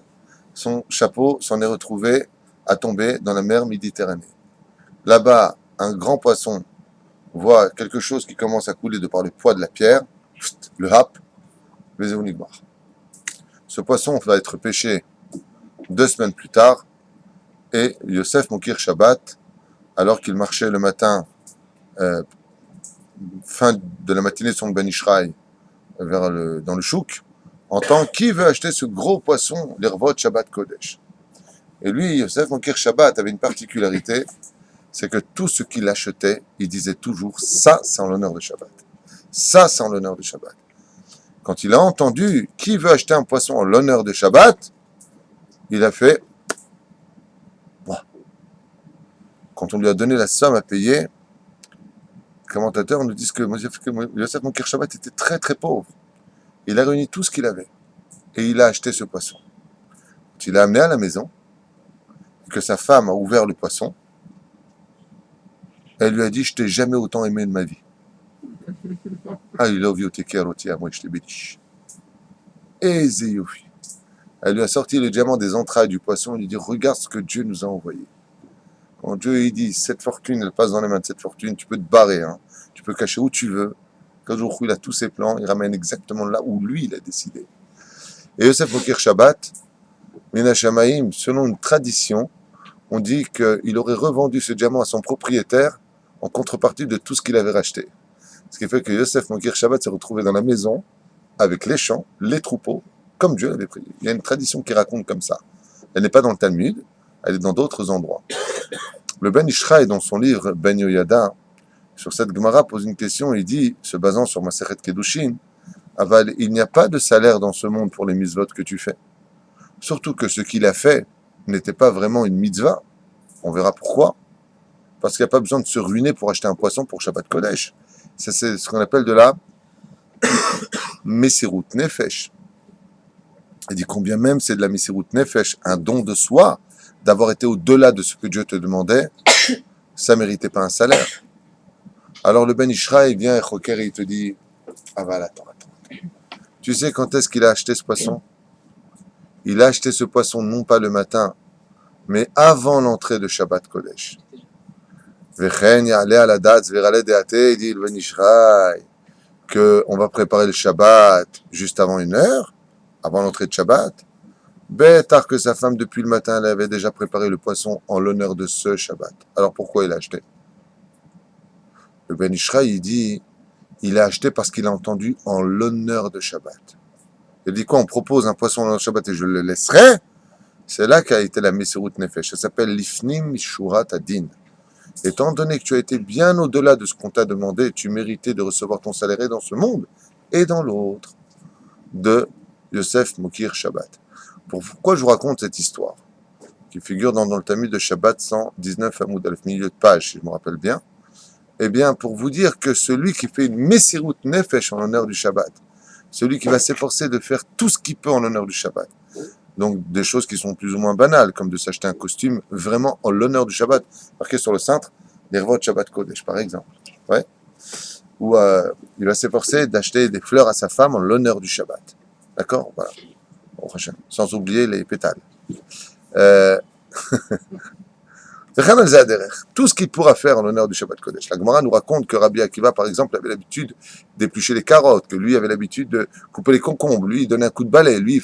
son chapeau s'en est retrouvé à tomber dans la mer Méditerranée. Là-bas, un grand poisson voit quelque chose qui commence à couler de par le poids de la pierre, le hap, le zéonigmar. Ce poisson va être pêché 2 semaines plus tard, et Yosef Mokir Shabbat, alors qu'il marchait le matin, euh, fin de la matinée de son Ben Ishraï, dans le chouk, entend qui veut acheter ce gros poisson, l'Irvot Shabbat Kodesh. Et lui, Yosef Mokir Shabbat, avait une particularité, c'est que tout ce qu'il achetait, il disait toujours ça, c'est en l'honneur de Shabbat. Ça, c'est en l'honneur de Shabbat. Quand il a entendu qui veut acheter un poisson en l'honneur de Shabbat, il a fait bon. Quand on lui a donné la somme à payer, les commentateurs nous disent que Yosef Mokir Shabbat était très très pauvre. Il a réuni tout ce qu'il avait et il a acheté ce poisson. Quand il l'a amené à la maison, que sa femme a ouvert le poisson, elle lui a dit: je t'ai jamais autant aimé de ma vie. Ah, il a vu au tekeroti à moi, je t'ai béni. Et Zéyofi. Elle lui a sorti le diamant des entrailles du poisson et lui dit: regarde ce que Dieu nous a envoyé. Quand Dieu il dit cette fortune, elle passe dans les mains de cette fortune, tu peux te barrer, hein. Tu peux cacher où tu veux. Quand il a tous ses plans, il ramène exactement là où lui il a décidé. Et Yosef Mokir Shabbat, Mina Shamaim, selon une tradition, on dit qu'il aurait revendu ce diamant à son propriétaire en contrepartie de tout ce qu'il avait racheté. Ce qui fait que Yosef Mokir Shabbat s'est retrouvé dans la maison avec les champs, les troupeaux, comme Dieu l'avait pris. Il y a une tradition qui raconte comme ça. Elle n'est pas dans le Talmud, elle est dans d'autres endroits. Le Ben Ishraï, dans son livre Ben Yoyada, sur cette Gemara, pose une question. Il dit, se basant sur Masechet Kedushin, Aval, il n'y a pas de salaire dans ce monde pour les mitzvot que tu fais. Surtout que ce qu'il a fait n'était pas vraiment une mitzvah. On verra pourquoi. Parce qu'il n'y a pas besoin de se ruiner pour acheter un poisson pour Shabbat Kodesh. Ça, c'est ce qu'on appelle de la Messirut Nefesh. Il dit combien même c'est de la Messirut Nefesh, un don de soi, d'avoir été au-delà de ce que Dieu te demandait, ça ne méritait pas un salaire. Alors le Ben Ishraï vient et Choker et il te dit: ah voilà, attends. Tu sais quand est-ce qu'il a acheté ce poisson? Il a acheté ce poisson non pas le matin, mais avant l'entrée de Shabbat Kodesh. Vechen ya'aleh ala datz veraleh deate, il dit le Ben Ishraï qu'on va préparer le Shabbat juste avant 1 heure, avant l'entrée de Shabbat. Tard que sa femme, depuis le matin, elle avait déjà préparé le poisson en l'honneur de ce Shabbat. Alors pourquoi il a acheté? Le Ben Ishraï, il dit, il a acheté parce qu'il a entendu en l'honneur de Shabbat. Il dit quoi? On propose un poisson en l'honneur de Shabbat et je le laisserai? C'est là qu'a été la Messirut Nefesh. Ça s'appelle l'Ifnim Mishurat Adin. Étant donné que tu as été bien au-delà de ce qu'on t'a demandé, tu méritais de recevoir ton salaire dans ce monde et dans l'autre, de Yosef Mokir Shabbat. Pourquoi je vous raconte cette histoire qui figure dans le Talmud de Shabbat 119 Hamoud Aleph, milieu de page, si je me rappelle bien? Eh bien, pour vous dire que celui qui fait une Messirut Nefesh en l'honneur du Shabbat, celui qui va s'efforcer de faire tout ce qu'il peut en l'honneur du Shabbat, donc des choses qui sont plus ou moins banales, comme de s'acheter un costume vraiment en l'honneur du Shabbat, marqué sur le cintre, l'Irvot Shabbat Kodesh, par exemple. Ouais. Ou il va s'efforcer d'acheter des fleurs à sa femme en l'honneur du Shabbat. D'accord? Voilà. Sans oublier les pétales. Tout ce qu'il pourra faire en l'honneur du Shabbat Kodesh. La Gemara nous raconte que Rabbi Akiva, par exemple, avait l'habitude d'éplucher les carottes, que lui avait l'habitude de couper les concombres, lui il donnait un coup de balai, lui,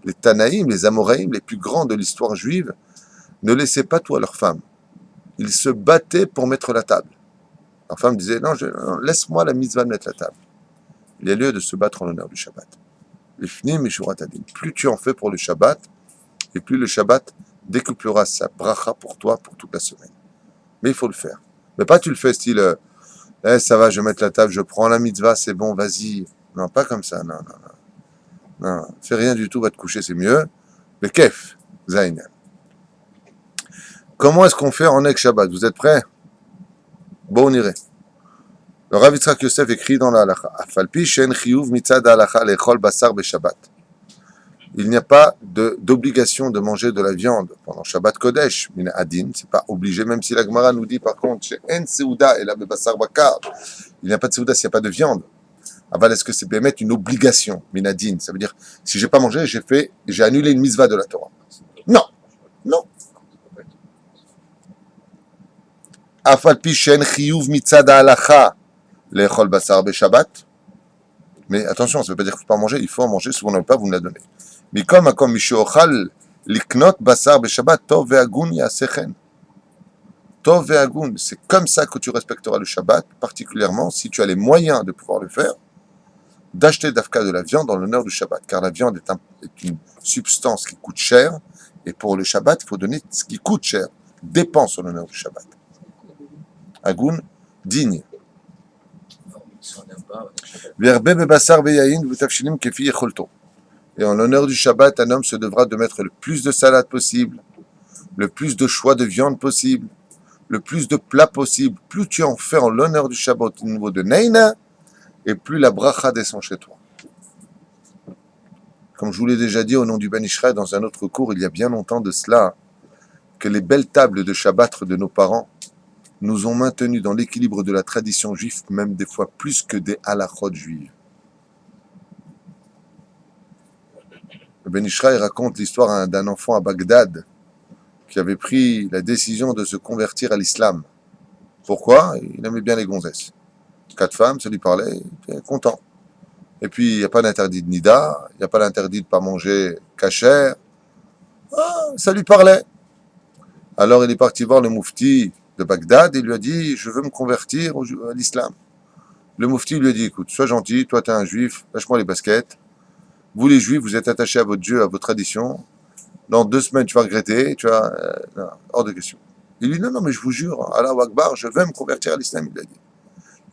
les Tanaïm, les Amoraïm, les plus grands de l'histoire juive, ne laissaient pas tout à leur femme. Ils se battaient pour mettre la table. Leur femme disait: non, laisse-moi la mitzvah de mettre la table. Il y a lieu de se battre en l'honneur du Shabbat. L'Ifnim Mishurat Adin. Plus tu en fais pour le Shabbat, et plus le Shabbat décuplera sa bracha pour toi pour toute la semaine. Mais il faut le faire. Mais pas tu le fais style ça va, je vais mettre la table, je prends la mitzvah, c'est bon, vas-y. Non, pas comme ça, non. Fais rien du tout, va te coucher, c'est mieux. Le kef, Zainal. Comment est-ce qu'on fait en Ek Shabbat? Vous êtes prêts? Bon, on irait. Le Rav Yitzhak Yosef écrit dans la Halacha, Afalpi shen chiyuv mitzad halacha lechol basar beshabbat. Il n'y a pas d'obligation de manger de la viande pendant Shabbat Kodesh, min adin, c'est pas obligé, même si la Gemara nous dit par contre, chez en seuda et la basar bakar, il n'y a pas de seuda s'il n'y a pas de viande. Aval, est-ce que c'est bémet une obligation, min adin? Ça veut dire, si j'ai pas mangé, j'ai annulé une mitzvah de la Torah. Non, non. Afalpi shen chiyuv mitzad halacha lechol basar beshabbat. Mais attention, ça ne veut pas dire qu'il ne faut pas manger, il faut en manger, si vous n'en avez pas, vous me la donnez. Mikol makom mishochal liknot basar beshabbat tov ve'agun yasechen. Tov ve'agun, c'est comme ça que tu respecteras le Shabbat, particulièrement si tu as les moyens de pouvoir le faire, d'acheter d'Afka de la viande dans l'honneur du Shabbat, car la viande est une substance qui coûte cher, et pour le Shabbat, il faut donner ce qui coûte cher, dépense en l'honneur du Shabbat. Agun, digne. Et en l'honneur du Shabbat, un homme se devra de mettre le plus de salade possible, le plus de choix de viande possible, le plus de plats possible. Plus tu en fais en l'honneur du Shabbat au niveau de Neina, et plus la bracha descend chez toi. Comme je vous l'ai déjà dit au nom du Ben Ishraï dans un autre cours, il y a bien longtemps de cela, que les belles tables de Shabbat de nos parents nous ont maintenus dans l'équilibre de la tradition juive, même des fois plus que des halachot juives. Le Ben Ishraï raconte l'histoire d'un enfant à Bagdad qui avait pris la décision de se convertir à l'islam. Pourquoi? Il aimait bien les gonzesses. 4 femmes, ça lui parlait, il était content. Et puis, il n'y a pas d'interdit de nida, il n'y a pas d'interdit de ne pas manger kasher. Ah, ça lui parlait. Alors, il est parti voir le moufti de Bagdad et il lui a dit, je veux me convertir à l'islam. Le moufti lui a dit, écoute, sois gentil, toi tu es un juif, lâche-moi les baskets. Vous les juifs, vous êtes attachés à votre Dieu, à vos traditions. Dans 2 semaines, tu vas regretter, tu vas... non, hors de question. Il lui dit, non, mais je vous jure, Allah Akbar, je vais me convertir à l'islam, il lui a dit.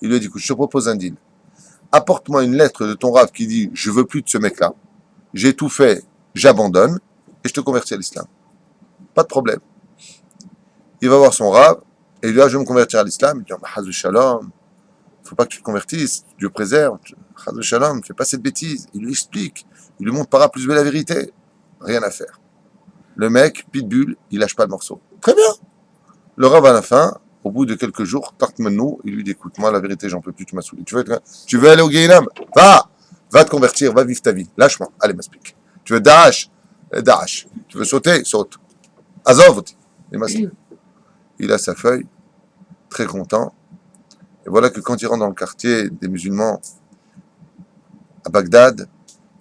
Il lui a dit, écoute, je te propose un deal. Apporte-moi une lettre de ton rave qui dit, je veux plus de ce mec-là, j'ai tout fait, j'abandonne, et je te convertis à l'islam. Pas de problème. Il va voir son rave, et il lui dit, je vais me convertir à l'islam. Il dit, Hazou Shalom, faut pas que tu te convertisses, Dieu préserve, Hazou Shalom, fais pas cette bêtise. Il lui explique, il lui montre par A plus B la vérité. Rien à faire. Le mec, pitbull, il lâche pas le morceau. Très bien. Le rave à la fin, au bout de quelques jours, Tartmanou, il lui dit, écoute, moi la vérité, j'en peux plus, tu m'as saoulé. Tu veux aller au Guéhinam? Va te convertir, va vivre ta vie. Lâche-moi, allez, m'explique. Tu veux Daesh? Daesh. Tu veux sauter? Saute. Azov, il a sa feuille, très content. Et voilà que quand il rentre dans le quartier des musulmans à Bagdad,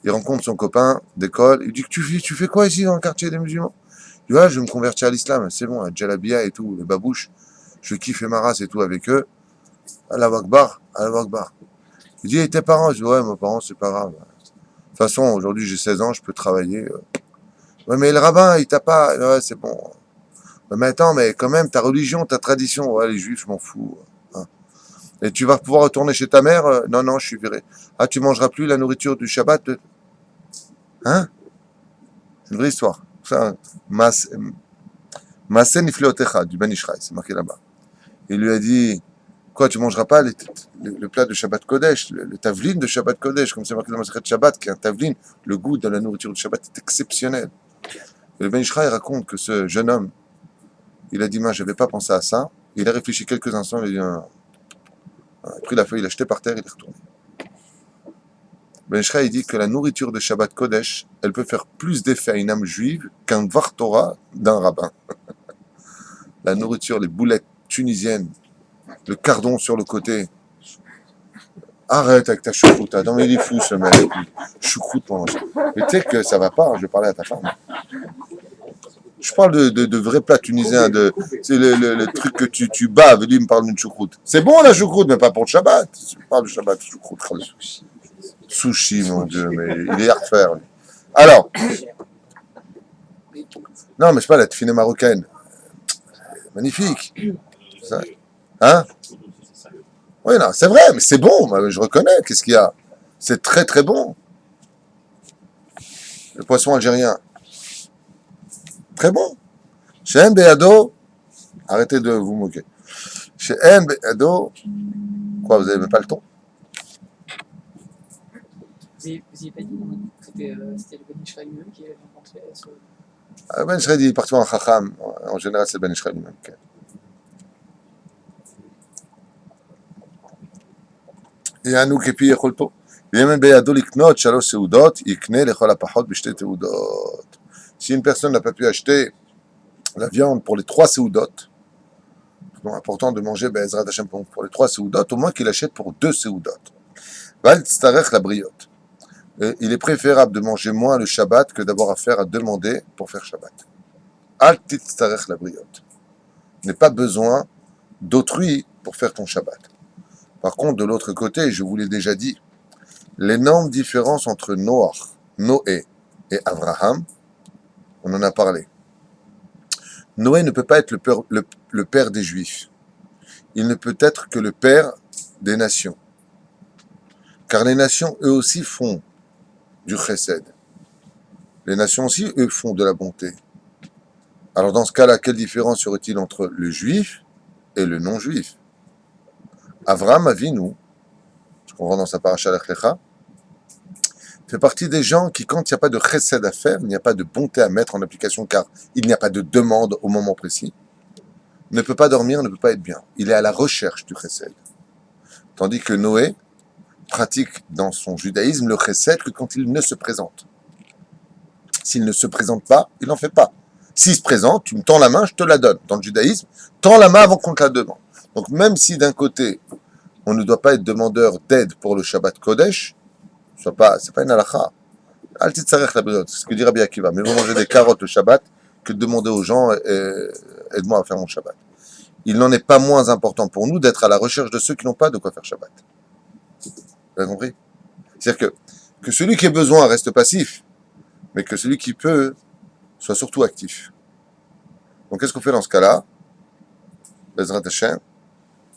il rencontre son copain d'école. Il dit, tu fais quoi ici dans le quartier des musulmans? Il dit, je vais me convertir à l'islam, c'est bon, à Jalabia et tout, les babouches, je kiffe ma race et tout avec eux. Allah Akbar, Allah Akbar. Il dit, et tes parents? Je dis, ouais, mes parents, c'est pas grave. De toute façon, aujourd'hui, j'ai 16 ans, je peux travailler. Ouais, mais le rabbin, il t'a pas... Ouais, c'est bon. Ouais, mais attends, mais quand même, ta religion, ta tradition, ouais, les juifs, je m'en fous. Hein. Et tu vas pouvoir retourner chez ta mère? Non, je suis viré. Ah, tu mangeras plus la nourriture du Shabbat? Hein? C'est une vraie histoire. Ça, Maaseh Nifleotecha, du Ben Ishraï, c'est marqué là-bas. Il lui a dit, quoi, tu mangeras pas le plat de Shabbat Kodesh, le tavlin de Shabbat Kodesh, comme c'est marqué dans le Masechet Shabbat, qui est un tavlin, le goût de la nourriture du Shabbat est exceptionnel. Et le Ben Ishraï raconte que ce jeune homme, il a dit, moi, je n'avais pas pensé à ça. Il a réfléchi quelques instants, il a pris la feuille, il l'a jeté par terre, il est retourné. Ben Ishraï dit que la nourriture de Shabbat Kodesh, elle peut faire plus d'effet à une âme juive qu'un Dvar Torah d'un rabbin. La nourriture, les boulettes tunisiennes, le cardon sur le côté. Arrête avec ta choucroute. Non mais il est fou ce mec. Choucroute pendant ça. Mais tu sais que ça va pas, je vais parler à ta femme. Je parle de vrais plats tunisiens, c'est le truc que tu baves, lui il me parle d'une choucroute. C'est bon la choucroute, mais pas pour le Shabbat. Je parle de Shabbat, choucroute. Sushi, mon Dieu, mais il est à refaire. Alors, non, mais je sais pas, la tefina marocaine. Magnifique. Ça, hein? Oui, non, c'est vrai, mais c'est bon, je reconnais. Qu'est-ce qu'il y a? C'est très, très bon. Le poisson algérien. Très bon. Shem Beado, Arrêtez de vous moquer. Chez En Be'ado, quoi, vous n'avez même pas le ton? Vous n'avez pas dit, non, que c'était le Ben Israël lui-même qui avait rencontré ce. Ben Israël, il est parti en Chacham. En général, c'est Ben Israël lui-même. Okay. יענו כפי יכולתו. ואם אין בידו לקנות 3 סעודות, יקנה לכל הפחות ב2 תעודות. Si une personne n'a pas pu acheter la viande pour les 3 סעודות, c'est important de manger בעזרת השם pour les 3 סעודות, au moins qu'il achète pour 2 סעודות. ואל תצטרך לבריות. Il est préférable de manger moins le Shabbat que d'avoir affaire à demander pour faire Shabbat. אל תצטרך לבריות. N'aie pas besoin d'autrui pour faire ton Shabbat. Par contre, de l'autre côté, je vous l'ai déjà dit, l'énorme différence entre Noé et Abraham, on en a parlé. Noé ne peut pas être le père des Juifs. Il ne peut être que le père des nations. Car les nations, eux aussi, font du chesed. Les nations aussi, eux, font de la bonté. Alors dans ce cas-là, quelle différence y aurait-il entre le juif et le non-juif? Avraham Avinu, ce qu'on voit dans sa paracha Lech Lecha, fait partie des gens qui, quand il n'y a pas de chesed à faire, il n'y a pas de bonté à mettre en application, car il n'y a pas de demande au moment précis, ne peut pas dormir, ne peut pas être bien. Il est à la recherche du chesed. Tandis que Noé pratique dans son judaïsme le chesed que quand il ne se présente. S'il ne se présente pas, il n'en fait pas. S'il se présente, tu me tends la main, je te la donne. Dans le judaïsme, tends la main avant qu'on te la demande. Donc même si d'un côté, on ne doit pas être demandeur d'aide pour le Shabbat Kodesh, c'est pas une halakha. Al titzarech la briot, c'est ce que dit Rabbi Akiva. Mais vous mangez des carottes le Shabbat que de demander aux gens aide-moi à faire mon Shabbat. Il n'en est pas moins important pour nous d'être à la recherche de ceux qui n'ont pas de quoi faire Shabbat. Vous avez compris? C'est-à-dire que celui qui a besoin reste passif, mais que celui qui peut soit surtout actif. Donc qu'est-ce qu'on fait dans ce cas-là? Bezrat Hashem,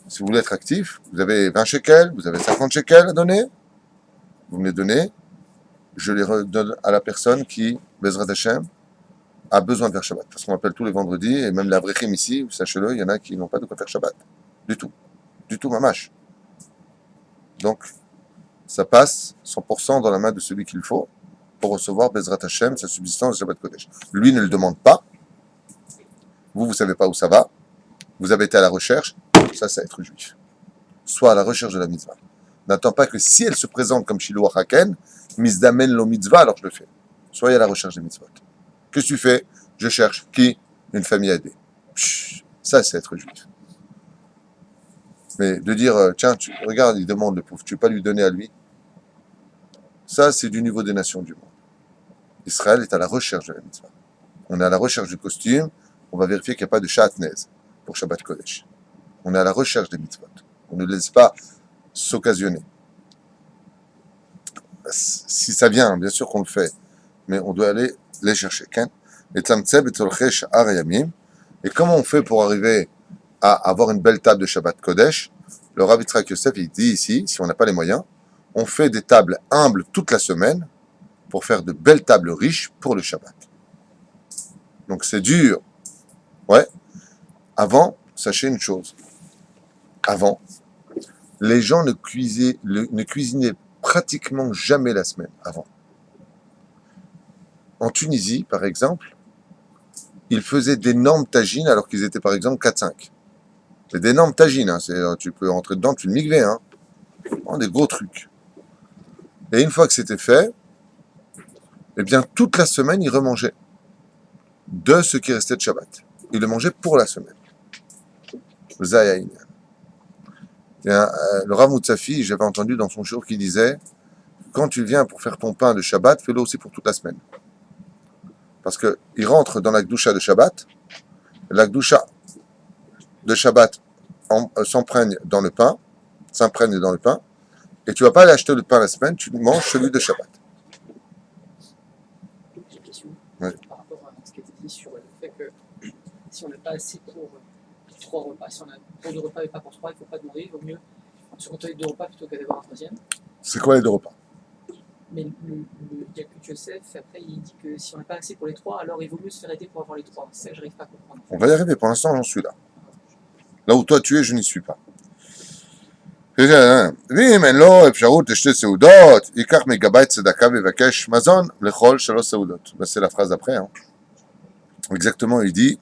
si vous voulez être actif, vous avez 20 shekels, vous avez 50 shekels à donner, vous me les donnez, je les redonne à la personne qui, Bezrat Hashem, a besoin de faire Shabbat. Parce qu'on appelle tous les vendredis, et même les Avrechim ici, sachez-le, il y en a qui n'ont pas de quoi faire Shabbat. Du tout, mamash. Donc, ça passe 100% dans la main de celui qu'il faut pour recevoir Bezrat Hashem, sa subsistance de Shabbat Kodesh. Lui ne le demande pas. Vous ne savez pas où ça va. Vous avez été à la recherche. Ça, c'est être juif. Soit à la recherche de la mitzvah. N'attends pas que si elle se présente comme Shiloh Haken, Mizdamen lo mitzvah, alors je le fais. Soyez à la recherche des mitzvot. Qu'est-ce que tu fais? Je cherche. Qui? Une famille à aider. Ça, c'est être juif. Mais de dire, tiens, regarde, il demande le pauvre, tu ne veux pas lui donner à lui? Ça, c'est du niveau des nations du monde. Israël est à la recherche de la mitzvah. On est à la recherche du costume, on va vérifier qu'il n'y a pas de shatnez pour Shabbat Kodesh. On est à la recherche des mitzvot. On ne laisse pas s'occasionner. Si ça vient, bien sûr qu'on le fait, mais on doit aller les chercher. Et comment on fait pour arriver à avoir une belle table de Shabbat Kodesh? Le Rav Yitzhak Yosef, il dit ici, si on n'a pas les moyens, on fait des tables humbles toute la semaine pour faire de belles tables riches pour le Shabbat. Donc c'est dur. Ouais. Avant, sachez une chose. Avant, les gens ne cuisinaient pratiquement jamais la semaine avant. En Tunisie, par exemple, ils faisaient d'énormes tagines alors qu'ils étaient par exemple 4-5. C'est d'énormes tagines, hein. Tu peux rentrer dedans, tu le migrais, hein. Des gros trucs. Et une fois que c'était fait, eh bien toute la semaine, ils remangeaient de ce qui restait de Shabbat. Ils le mangeaient pour la semaine. Le Rav Moutsafi, j'avais entendu dans son show qui disait, quand tu viens pour faire ton pain de Shabbat, fais-le aussi pour toute la semaine. Parce qu'il rentre dans la Gdusha de Shabbat, la Gdusha de Shabbat s'imprègne dans le pain, et tu ne vas pas aller acheter le pain la semaine, tu manges celui de Shabbat. J'ai une question Oui. par rapport à ce qui a été dit sur le fait que si on n'a pas assez pour 3 repas, si on a pour 2 repas et pas pour 3, il ne faut pas demander, il vaut mieux se contenter de 2 repas plutôt qu'à d'avoir un troisième. C'est quoi les 2 repas? Mais le Yaakov Yosef, après, il dit que si on n'a pas assez pour les 3, alors il vaut mieux se faire aider pour avoir les 3. C'est ça que je n'arrive pas à comprendre. On va y arriver, pour l'instant j'en suis là. Là où toi tu es, je n'y suis pas. ואם אין לו אפשרות לשתי סעודות, ייקח מגבאי צדקה ויבקש מזון לכל 3 סעודות. C'est la phrase après. Hein. Exactement, il dit,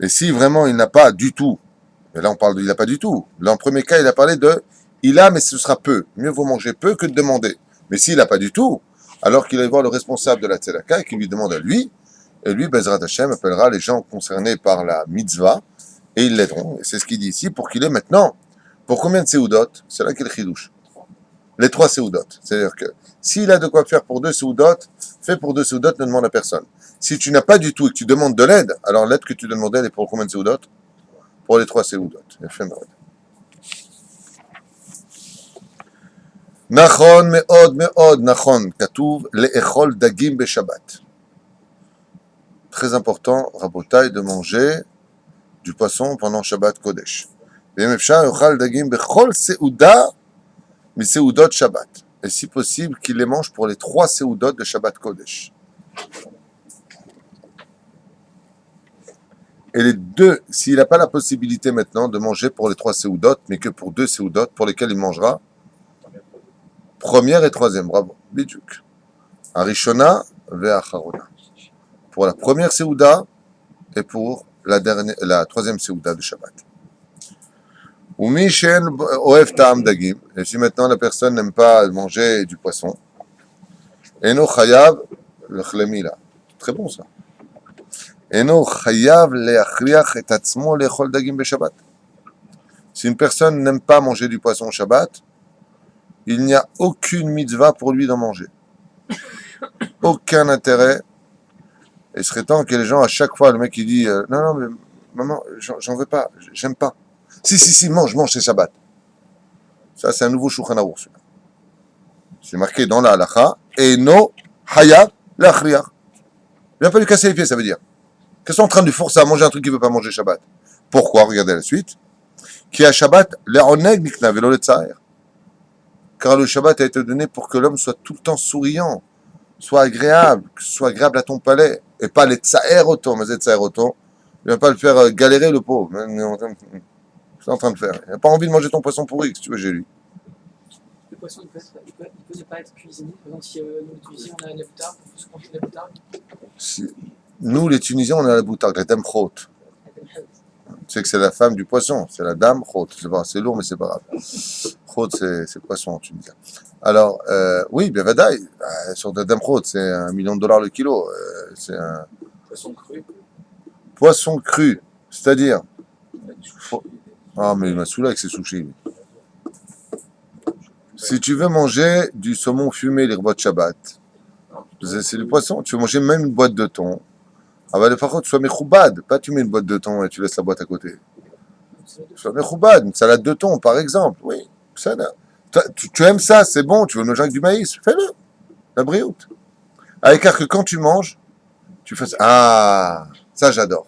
et si vraiment il n'a pas du tout, et là on parle de il n'a pas du tout, dans le premier cas il a parlé de il a mais ce sera peu, mieux vaut manger peu que de demander. Mais s'il n'a pas du tout, alors qu'il aille voir le responsable de la tzedaka et qu'il lui demande à lui, et lui, Bezrat Hashem, appellera les gens concernés par la mitzvah, et ils l'aideront. Et c'est ce qu'il dit ici, pour qu'il ait maintenant, pour combien de séoudot? C'est là qu'il est chidouche. Les 3 séoudot. C'est-à-dire que s'il a de quoi faire pour 2 séoudot, fais pour 2 séoudot, ne demande à personne. Si tu n'as pas du tout et que tu demandes de l'aide, alors l'aide que tu demandes elle est pour combien de séoudot? Pour les 3 séoudot. Nachon me'od me'od nachon, katuv le'echol dagim be'shabbat. Très important, Rabotai, de manger du poisson pendant Shabbat Kodesh. Et si possible, qu'il les mange pour les 3 seudot de Shabbat Kodesh. Et les 2, s'il n'a pas la possibilité maintenant de manger pour les 3 seudot, mais que pour 2 seudot, pour lesquels il mangera première et 3e, bravo, Bidjouk. Arishona ve'acharona. Pour la première Séouda et pour la 3e Séouda de Shabbat. Ou Mishen Oev Ta'am Dagim. Et si maintenant la personne n'aime pas manger du poisson, Eno Chayav le Chlemi là. Très bon ça. Eno Chayav le'achriach et atzmo le'chol Dagim be Shabbat. Si une personne n'aime pas manger du poisson au Shabbat, il n'y a aucune mitzvah pour lui d'en manger. Aucun intérêt. Et il serait temps que les gens, à chaque fois, le mec il dit non, non, mais maman, j'en veux pas, j'aime pas. Si, mange, c'est Shabbat. Ça, c'est un nouveau Shulchan Aruch. C'est marqué dans la halakha, Eno Hayav Lachriach. Il n'a pas lui casser les pieds, ça veut dire. Qu'est-ce qu'on est en train de lui forcer à manger un truc qu'il ne veut pas manger Shabbat? Pourquoi? Regardez la suite. Qui a Shabbat, le'oneg nikna velo le'tzaer. Car le Shabbat a été donné pour que l'homme soit tout le temps souriant, soit agréable, que ce soit agréable à ton palais, et pas les tsaer auto, mais les tsaer auto. Il ne va pas le faire galérer le pauvre. C'est en train de faire. Il n'a pas envie de manger ton poisson pourri, si tu veux, j'ai lu. Le poisson, il peut ne pas être cuisiné. Par exemple, si nous, les Tunisiens, on a la boutarde, on peut se manger la boutarde. Nous, les Tunisiens, on a la boutarde, la dame chot. Tu sais que c'est la femme du poisson, c'est la dame chot. C'est lourd, mais c'est pas grave. Chot, c'est poisson en tunisien. Alors, oui, bien vadaï, sur la dame chot, c'est $1 million le kilo. C'est un Poisson cru. Poisson cru, c'est-à-dire. Ah, mais il m'a saoulé avec ses sushis. Si tu veux manger du saumon fumé, les repas de Shabbat, c'est du poisson. Tu veux manger même une boîte de thon. Ah bah, par contre, tu sois mechoubad. Pas tu mets une boîte de thon et tu laisses la boîte à côté. Sois mechoubad. Une salade de thon, par exemple. Oui, ça là. Tu aimes ça, c'est bon. Tu veux manger avec du maïs, fais-le. La brioute. Avec que quand tu manges, tu fais ça. Ah, ça j'adore.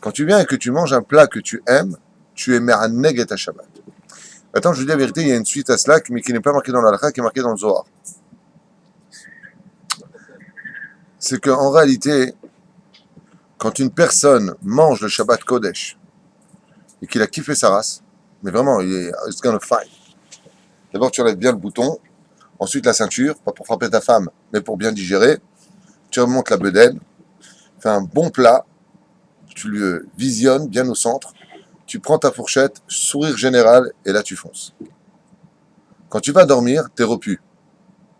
Quand tu viens et que tu manges un plat que tu aimes, tu es me'aneg et ta Shabbat. Attends, je vous dis la vérité, il y a une suite à cela, mais qui n'est pas marquée dans l'halakha, qui est marquée dans le Zohar. C'est qu'en réalité, quand une personne mange le Shabbat Kodesh et qu'il a kiffé sa race, mais vraiment, it's gonna fight. D'abord, tu enlèves bien le bouton, ensuite la ceinture, pas pour frapper ta femme, mais pour bien digérer. Tu remontes la bedaine, fais un bon plat, tu le visionnes bien au centre, tu prends ta fourchette, sourire général, et là tu fonces. Quand tu vas dormir, t'es repu.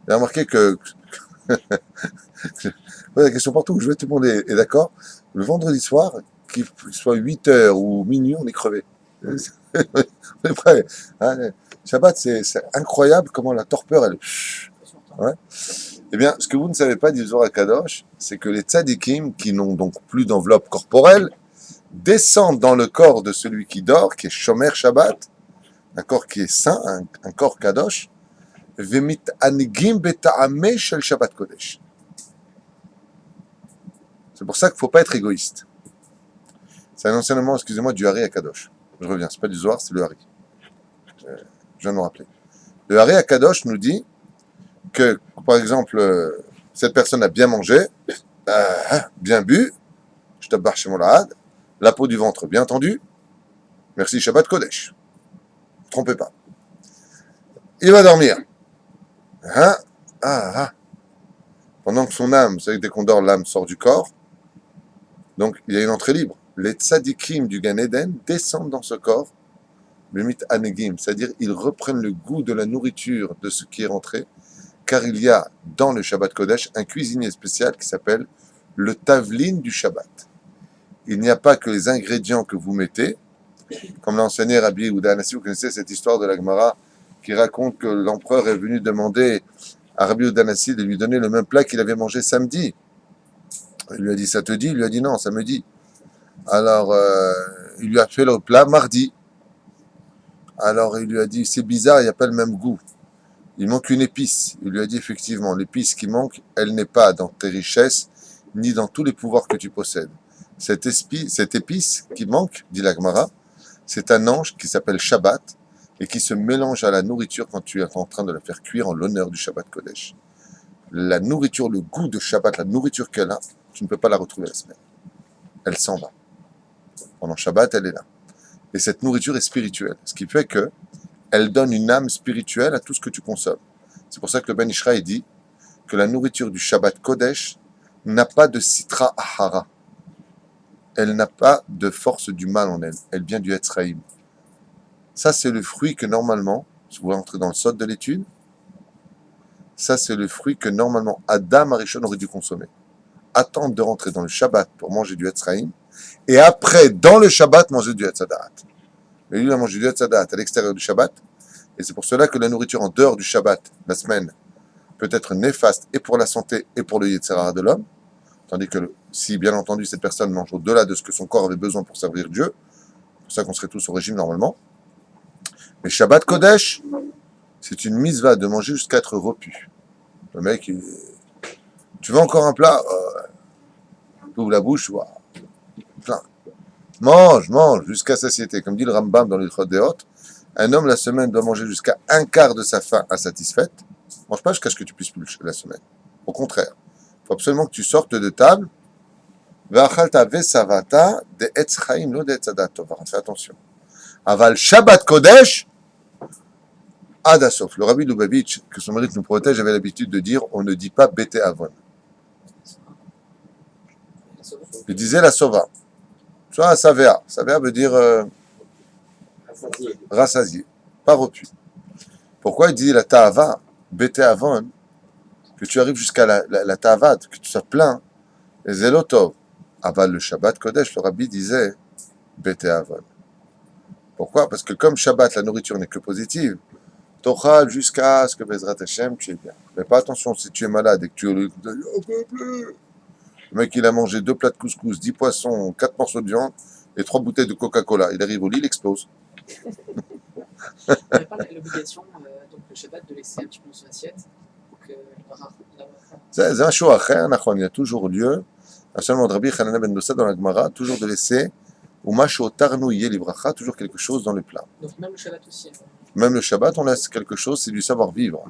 J'ai remarqué que... je pose la question partout, je vais tout le monde est d'accord. Le vendredi soir, qu'il soit 8h ou minuit, on est crevé. On est prêt. Hein, Shabbat, c'est incroyable comment la torpeur, elle... Ouais. Eh bien, ce que vous ne savez pas du Zohar Kadosh, c'est que les tzadikim, qui n'ont donc plus d'enveloppe corporelle, descendent dans le corps de celui qui dort, qui est Shomer Shabbat, un corps qui est saint, un corps Kadosh, Vemit Anigim Beta'ameh Shel Shabbat Kodesh. C'est pour ça qu'il ne faut pas être égoïste. C'est un enseignement, excusez-moi, du Hari Akadosh. Je reviens, ce n'est pas du Zohar, c'est le Hari. Je viens de me rappeler. Le Hari Akadosh nous dit que, par exemple, cette personne a bien mangé, bien bu, je te barre chez mon lahad, la peau du ventre bien tendue, Merci, Shabbat Kodesh. Ne trompez pas. Il va dormir. Hein? Pendant que son âme, vous savez que dès qu'on dort, l'âme sort du corps. Donc, il y a une entrée libre. Les tzadikim du Gan Eden descendent dans ce corps, le mythe anegim, c'est-à-dire ils reprennent le goût de la nourriture de ce qui est rentré, car il y a dans le Shabbat Kodesh un cuisinier spécial qui s'appelle le tavlin du Shabbat. Il n'y a pas que les ingrédients que vous mettez, comme l'a enseigné Rabbi Yehuda Hanassi, vous connaissez cette histoire de la Gemara qui raconte que l'empereur est venu demander à Rabbi Yehuda Hanassi de lui donner le même plat qu'il avait mangé samedi. Il lui a dit, ça te dit? Il lui a dit, non, ça me dit. Alors, il lui a fait le plat mardi. Alors, il lui a dit, c'est bizarre, il n'y a pas le même goût. Il manque une épice. Il lui a dit, effectivement, l'épice qui manque, elle n'est pas dans tes richesses, ni dans tous les pouvoirs que tu possèdes. Cette épice qui manque, dit la Gemara, c'est un ange qui s'appelle Shabbat, et qui se mélange à la nourriture quand tu es en train de la faire cuire en l'honneur du Shabbat Kodesh. La nourriture, le goût de Shabbat, la nourriture qu'elle a, tu ne peux pas la retrouver la semaine. Elle s'en va. Pendant Shabbat, elle est là. Et cette nourriture est spirituelle, ce qui fait que elle donne une âme spirituelle à tout ce que tu consommes. C'est pour ça que le Ben Ishraï dit que la nourriture du Shabbat Kodesh n'a pas de sitra ahara. Elle n'a pas de force du mal en elle. Elle vient du Etzraïm. Ça, c'est le fruit que normalement, si vous rentrez dans le sod de l'étude, ça, c'est le fruit que normalement Adam Arishon aurait dû consommer. Attendre de rentrer dans le Shabbat pour manger du Etzraïm, et après, dans le Shabbat, manger du Etzadat. Mais lui, il a mangé du Etzadat à l'extérieur du Shabbat, et c'est pour cela que la nourriture en dehors du Shabbat, la semaine, peut être néfaste et pour la santé et pour le Yetzirah de l'homme, tandis que si, bien entendu, cette personne mange au-delà de ce que son corps avait besoin pour servir Dieu, c'est pour ça qu'on serait tous au régime normalement. Mais Shabbat Kodesh, c'est une mitzvah de manger jusqu'à être repu. Le mec, tu veux encore un plat? Ouvre la bouche, wow. Plein. Mange jusqu'à satiété. Comme dit le Rambam dans l'Ilchot Deot, un homme la semaine doit manger jusqu'à un quart de sa faim insatisfaite. Mange pas jusqu'à ce que tu puisses plus la semaine. Au contraire, il faut absolument que tu sortes de table. Fais attention. Aval Shabbat Kodesh, Adasof. Le Rabbi Lubavitch, que son mérite nous protège, avait l'habitude de dire on ne dit pas Bete Avon. Il disait la Sova. Soit Savea. Savea veut dire rassasié, pas repu. Pourquoi il dit la Ta'ava, Bete Avon, que tu arrives jusqu'à la Ta'avad, que tu sois plein, et Zelotov. Aval le Shabbat Kodesh, le Rabbi disait Bete Avon. Pourquoi? Parce que comme Shabbat, la nourriture n'est que positive, t'auras jusqu'à ce que Bezrat Hashem, tu es bien. Mais pas attention, si tu es malade et que tu es le mec, il a mangé 2 plats de couscous, 10 poissons, 4 morceaux de viande et 3 bouteilles de Coca-Cola. Il arrive au lit, il explose. Il n'y a pas l'obligation, donc le Shabbat, de laisser un petit peu dans son assiette pour que C'est un show acher, il y a toujours lieu, seulement Rabbi Hanana ben Dossa dans la Gemara, toujours de laisser Umasho Tarnu Yelibracha, toujours quelque chose dans le plat. Donc même le Shabbat aussi. Même le Shabbat, on laisse quelque chose, c'est du savoir-vivre.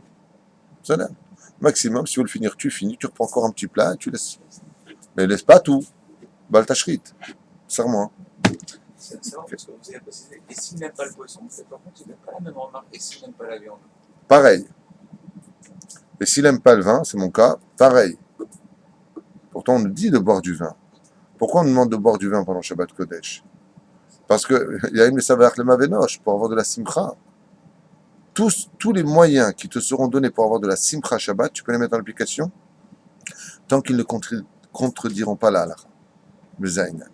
C'est là. Maximum, si tu veux le finir, tu finis, tu reprends encore un petit plat, tu laisses. Mais laisse pas tout. Bal tashrit. Serre-moi. C'est marrant parce que vous avez précisé. Et s'il n'aime pas le poisson, par contre, il n'aime pas la même remarque. Et s'il n'aime pas la viande? Pareil. Et s'il n'aime pas le vin, c'est mon cas, pareil. Pourtant, on nous dit de boire du vin. Pourquoi on nous demande de boire du vin pendant Shabbat Kodesh? Parce qu'il y a une Mesavach le Mavenosh pour avoir de la simcha. Tous les moyens qui te seront donnés pour avoir de la simcha Shabbat, tu peux les mettre dans l'application tant qu'ils ne contrediront pas la halakha. Bezaïna.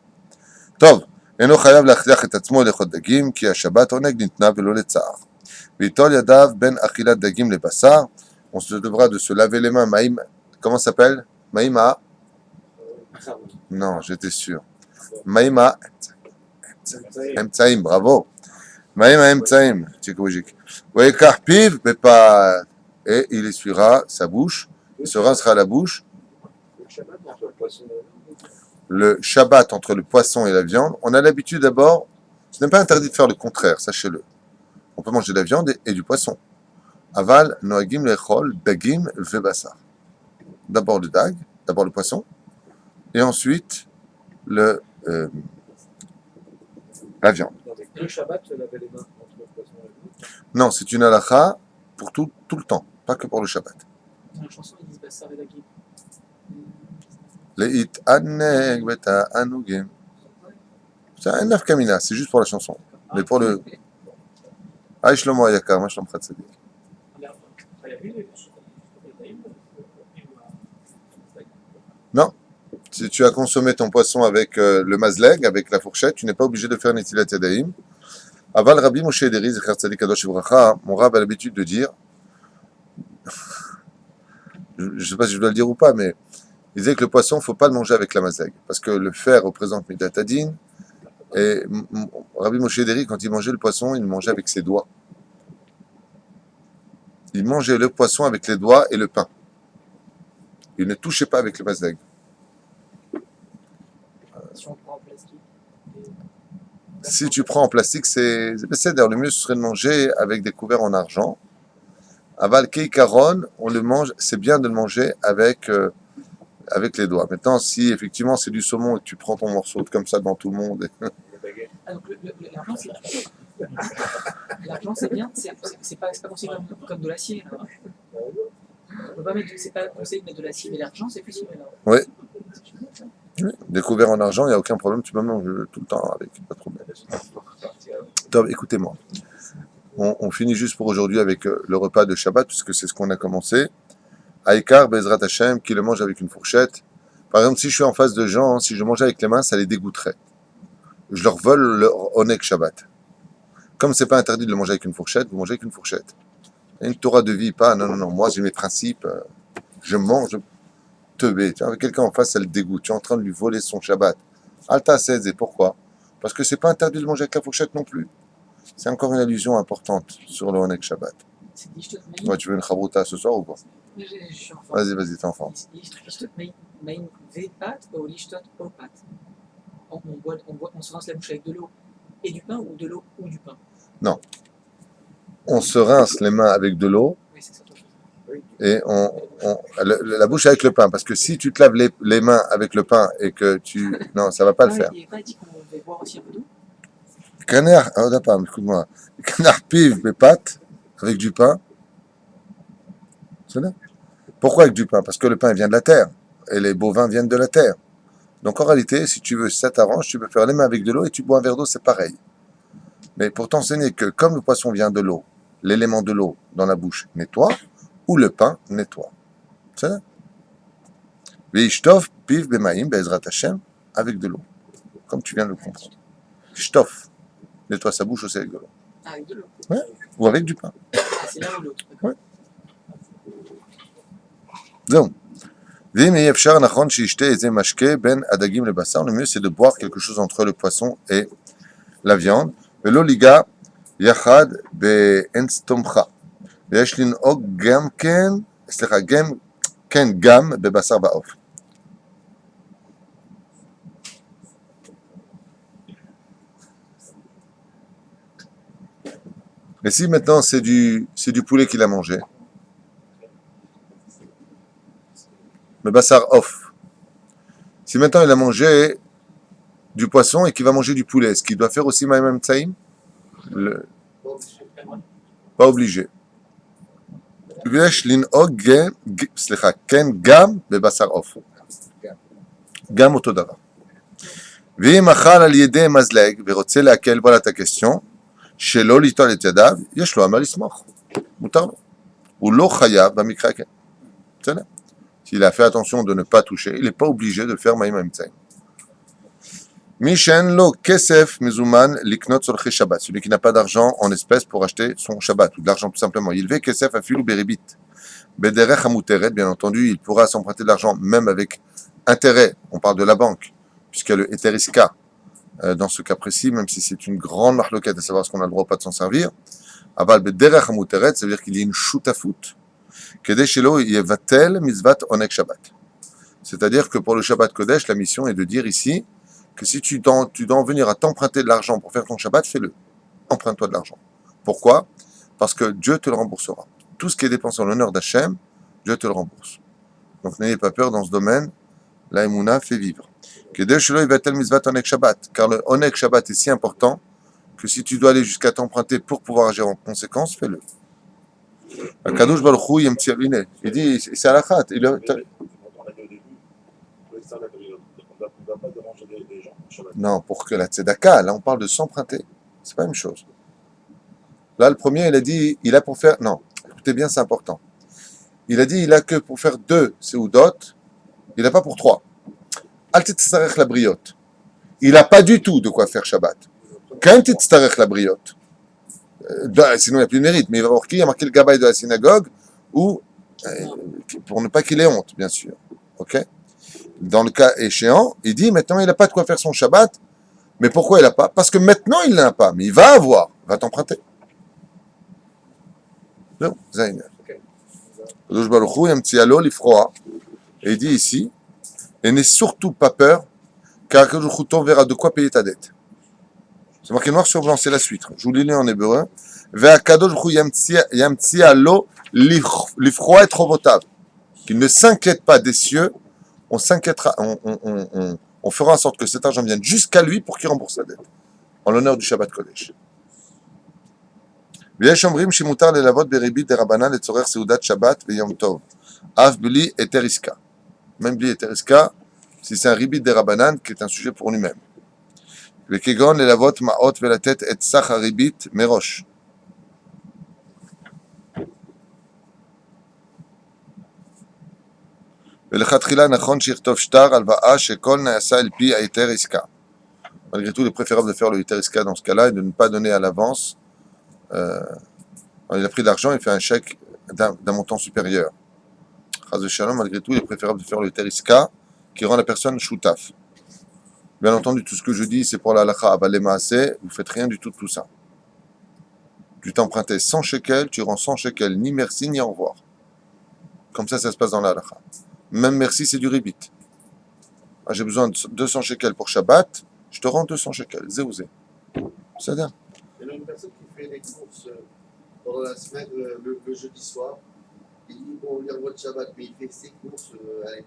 Tov. אינו חייב להכריח את עצמו לאכול דגים, כי השבת עונג ניתנה ולא לצער. ויטול ידיו בין אכילת דגים לבשר, on se devra de se laver les mains, Maïm, comment ça s'appelle? Maïma? Non, j'étais sûr. Maïma, Emtsaïm, bravo. Maïma Emtsaïm, tchikoujik. Voyez, Karpiv, mais pas. Et il essuiera sa bouche, il se rincera la bouche. Le Shabbat entre le poisson et la viande, on a l'habitude d'abord, ce n'est pas interdit de faire le contraire, sachez-le. On peut manger de la viande et du poisson. Aval, noagim lechol, dagim vebasar. D'abord le dag, d'abord le poisson, et ensuite la viande. Le Shabbat, tu lavais les mains entre le poisson et l'eau. Non, c'est une halakha pour tout le temps, pas que pour le Shabbat. Dans la chanson, ils disent Bassar et Dagim. Leit aneg beta anugim. C'est un nafkamina, c'est juste pour la chanson. Mais pour le. Aïe Shlomo Ayakar, moi je t'en prie. Non. Si tu as consommé ton poisson avec le mazleg, avec la fourchette, tu n'es pas obligé de faire Netilat Yadayim. Aval Rabbi Moshe Ederi, Zechar Tzadik Kadosh Ivracha, mon rab a l'habitude de dire, je ne sais pas si je dois le dire ou pas, mais il disait que le poisson, il ne faut pas le manger avec la mazleg, parce que le fer représente Midat Hadin, et Rabbi Moshe Ederi, quand il mangeait le poisson, il le mangeait avec ses doigts. Il mangeait le poisson avec les doigts et le pain. Il ne touchait pas avec le mazleg. Si on prend en plastique. Si tu prends en plastique, c'est d'ailleurs le mieux ce serait de manger avec des couverts en argent. Aval keikaron, on le mange, c'est bien de le manger avec les doigts. Maintenant, si effectivement c'est du saumon et que tu prends ton morceau comme ça devant tout le monde, Ah, donc l'argent, c'est l'argent, c'est bien, c'est pas considéré comme de l'acier. Là. On peut pas mettre, c'est pas conseillé de mettre de l'acier, mais l'argent, c'est possible. oui, des couverts en argent, il n'y a aucun problème, tu peux manger tout le temps avec, pas de problème. Top, écoutez-moi. On finit juste pour aujourd'hui avec le repas de Shabbat, puisque c'est ce qu'on a commencé. Aïkar, Bezrat Hashem, qui le mange avec une fourchette. Par exemple, si je suis en face de gens, si je mangeais avec les mains, ça les dégoûterait. Je leur vole leur Oneg Shabbat. Comme c'est pas interdit de le manger avec une fourchette, vous mangez avec une fourchette. Il y a une Torah de vie, pas, non, moi j'ai mes principes, je mange, teubé. Tu vois, avec quelqu'un en face, ça le dégoûte. Tu es en train de lui voler son Shabbat. Alta 16, et pourquoi? Parce que c'est pas interdit de le manger avec la fourchette non plus. C'est encore une allusion importante sur le Oneg Shabbat. C'est l'ishtot maïm. Ouais, tu veux une chabruta ce soir ou quoi? Je suis enfant. Vas-y, t'es enfant. L'ishtot maïm vepat ou l'ishtot opat. On se rince la bouche avec de l'eau et du pain ou de l'eau ou du pain. On se rince les mains avec de l'eau Oui, c'est ça. et la bouche avec le pain. Parce que si tu te laves les mains avec le pain et que tu... Non, ça va pas le faire. Il n'est pas dit qu'on devait boire aussi un peu d'eau. Canard, écoute-moi. Canard pive mes pâtes avec du pain. C'est là. Pourquoi avec du pain? Parce que le pain vient de la terre et les bovins viennent de la terre. Donc en réalité, si tu veux, si ça t'arrange, tu peux faire les mains avec de l'eau et tu bois un verre d'eau, c'est pareil. Mais pour t'enseigner que comme le poisson vient de l'eau, l'élément de l'eau dans la bouche nettoie, ou le pain nettoie. C'est ça. Ve'ishtov piv b'maim be'ezrat Hashem, avec de l'eau. Comme tu viens de le comprendre. Shtov, nettoie sa bouche aussi avec de l'eau. Ah, avec de l'eau. Ouais. Ou avec du pain. Ah, c'est l'un ou l'autre. Ouais. Donc, le mieux c'est de boire quelque chose entre le poisson et la viande. ולא יחד באנסטומך. ויש לנהוג גם בבשר בעוף. Mais si maintenant c'est du poulet qu'il a mangé, le bassar off. Si maintenant il a mangé du poisson et qu'il va manger du poulet, est-ce qu'il doit faire aussi Maïm Tsaïm? Pas obligé. ויש לנהוג כן גם בבשר עוף. גם אותו דבר. ואם אכל על ידי מזלג ורוצה להקל, voilà ta question, שלא ליטול את ידיו, יש לו על מה לסמוך. מותר לו. הוא לא חייב במקרה כן. בסדר? S'il a fait attention de ne pas toucher, il n'est pas obligé de faire Maïm Tsaïm. Mishen lo kesef mezouman liknot sorche Shabbat. Celui qui n'a pas d'argent en espèces pour acheter son Shabbat, ou de l'argent tout simplement. Il veut kesef afilu beribit. Bederech hamuteret, bien entendu, il pourra s'emprunter de l'argent même avec intérêt. On parle de la banque, puisqu'il y a le eteriska. Dans ce cas précis, même si c'est une grande marloquette à savoir ce qu'on a le droit ou pas de s'en servir. Aval bederech hamuteret, ça veut dire qu'il y a une shutafout. Kedei shelo yevatel mizvat onek Shabbat. C'est-à-dire que pour le Shabbat Kodesh, la mission est de dire ici que si tu dois en venir à t'emprunter de l'argent pour faire ton Shabbat, fais-le. Emprunte-toi de l'argent. Pourquoi? Parce que Dieu te le remboursera. Tout ce qui est dépensé en l'honneur d'Hachem, Dieu te le rembourse. Donc n'ayez pas peur dans ce domaine. La Emouna fait vivre. Car le Onek Shabbat est si important que si tu dois aller jusqu'à t'emprunter pour pouvoir agir en conséquence, fais-le. Akadosh Baruch Hu Yemtsi Aline. Il dit, c'est à la khat. On a dit au début, on ne doit pas déranger les gens. Non, pour que la tzedaka, là on parle de s'emprunter. C'est pas la même chose. Là, le premier, il a dit, il a pour faire. Non, écoutez bien, c'est important. Il a dit, il a que pour faire 2 seudot, il n'a pas pour 3. Al titzarech la briotte. Il n'a pas du tout de quoi faire Shabbat. Quand titzarech la briotte. Sinon, il n'y a plus de mérite. Mais il va voir qui? Il a marqué le gabaï de la synagogue, ou pour ne pas qu'il ait honte, bien sûr. Ok? Dans le cas échéant, il dit maintenant il n'a pas de quoi faire son Shabbat. Mais pourquoi il n'a pas? Parce que maintenant il n'en a pas. Mais il va avoir. Il va t'emprunter. Non, Zayn. Kadosh Baruch Hu Yamtsi Alo Lifroa. Et il dit ici, et n'aie surtout pas peur, car Kadosh Baruch Hu t'enverra de quoi payer ta dette. C'est marqué noir sur blanc, c'est la suite. Je vous lis en hébreu. Ve'akadosh Baruch Hu Yamtsi Alo Lifroa et Trovotav. Qu'il ne s'inquiète pas des cieux, on s'inquiétera, on fera en sorte que cet argent vienne jusqu'à lui pour qu'il rembourse sa dette. En l'honneur du Shabbat Kodesh. ויש אומרים שמותר ללוות בריבית דרבנן לצורך סעודת שבת ויום טוב. אף בלי היתר עסקה. Même bli היתר עסקה, si c'est un ריבית דרבנן, qui est un sujet pour lui-même. וכגון ללוות מעות ולתת את סך הריבית מראש. ולכתחילה נכון שיכתוב שטר הלוואה שכל נעשה על פי היתר עסקה. Malgré tout, il est préférable de faire le היתר עסקה dans ce cas-là et de ne pas donner à l'avance. Il a pris de l'argent, il fait un chèque d'un montant supérieur. Chaz Shalom, malgré tout, il est préférable de faire le היתר עסקה qui rend la personne choutaf. Bien entendu, tout ce que je dis, c'est pour la halakha, aval les maaseh, vous faites rien du tout de tout ça. Tu t'empruntais 100 shekels, tu rends 100 shekels, ni merci, ni au revoir. Comme ça se passe dans la halakha. Même merci, c'est du ribit. Ah, j'ai besoin de 200 shekels pour Shabbat, je te rends 200 shekels, zéouzé. C'est-à-dire. Il y a une personne qui fait les courses pendant la semaine, le jeudi soir. Il dit, bon, il envoie le Shabbat, mais il fait ses courses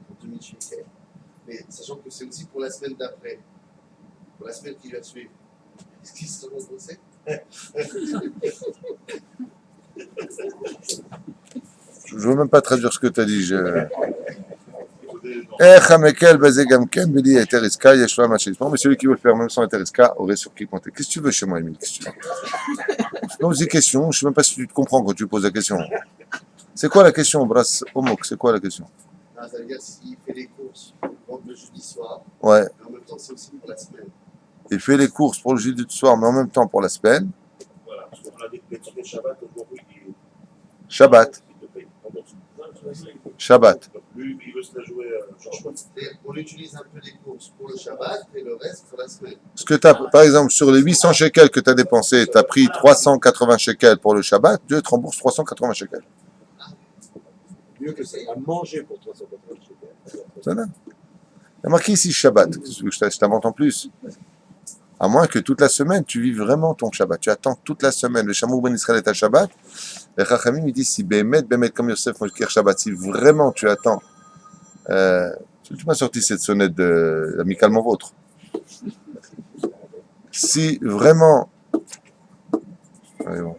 pour 2000 shekels. Mais sachant que c'est aussi pour la semaine d'après, pour la semaine qui va suivre. Est-ce qu'il sera remboursé? Je ne veux même pas traduire ce que tu as dit. Mais celui qui veut le faire même sans Eteriska aurait sur qui compter. Qu'est-ce que tu veux chez moi, Emile? Qu'est-ce que tu veux? Je pose des questions, je ne sais même pas si tu te comprends quand tu poses la question. C'est quoi la question, Brass Omok? C'est quoi la question? Ah, ça veut dire s'il fait les courses le jeudi soir, Ouais. mais en même temps c'est aussi pour la semaine. Il fait les courses pour le jeudi soir, mais en même temps pour la semaine. Voilà, parce qu'on a dit que les Shabbat, aujourd'hui, Shabbat. il te paye. Shabbat. Donc lui, il veut se la jouer Georges. On utilise un peu les courses pour le Shabbat et le reste pour la semaine. Ce que tu as, par exemple, sur les 800 shekels que tu as dépensé, tu as pris 380 shekels pour le Shabbat, Dieu te rembourse 380 shekels. Mieux que ça, il a mangé pour 380 shekels. Ça va. Il y a marqué ici Shabbat. Je t'invente en plus. À moins que toute la semaine, tu vives vraiment ton Shabbat. Tu attends toute la semaine. Le Shamou Ben Israël est à Shabbat. Les Chachamim, ils disent si Bémet, comme Yosef, Moshkir Shabbat, si vraiment tu attends. Tu m'as sorti cette sonnette de Amicalement Vôtre. Si vraiment. Allez, bon.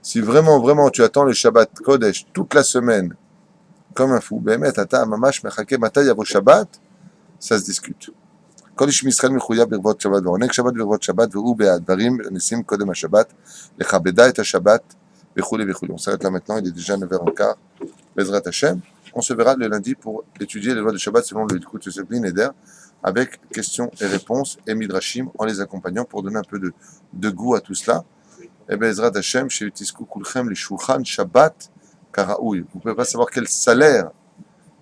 Si vraiment tu attends le Shabbat Kodesh toute la semaine, comme un fou, Bémet, Ata, Mamash, Mechake, Mata, Yavo Shabbat, ça se discute. כל איש מישראל מחויב לרבות שבת ועונג שבת ולרבות שבת והוא בהדברים ניסים קודם השבת לכבדה את השבת וכו' וכו'. On s'arrête là maintenant, il est déjà 9h15. Bezrat Hashem. On se verra le lundi pour étudier les lois de Shabbat selon le Likut Yosef Neder avec questions et réponses et midrashim en les accompagnant pour donner un peu de goût à tout cela. Et Bezrat Hashem, chez Utisku Kulchem, les Shulchan Shabbat Karaoui. Vous ne pouvez pas savoir quel salaire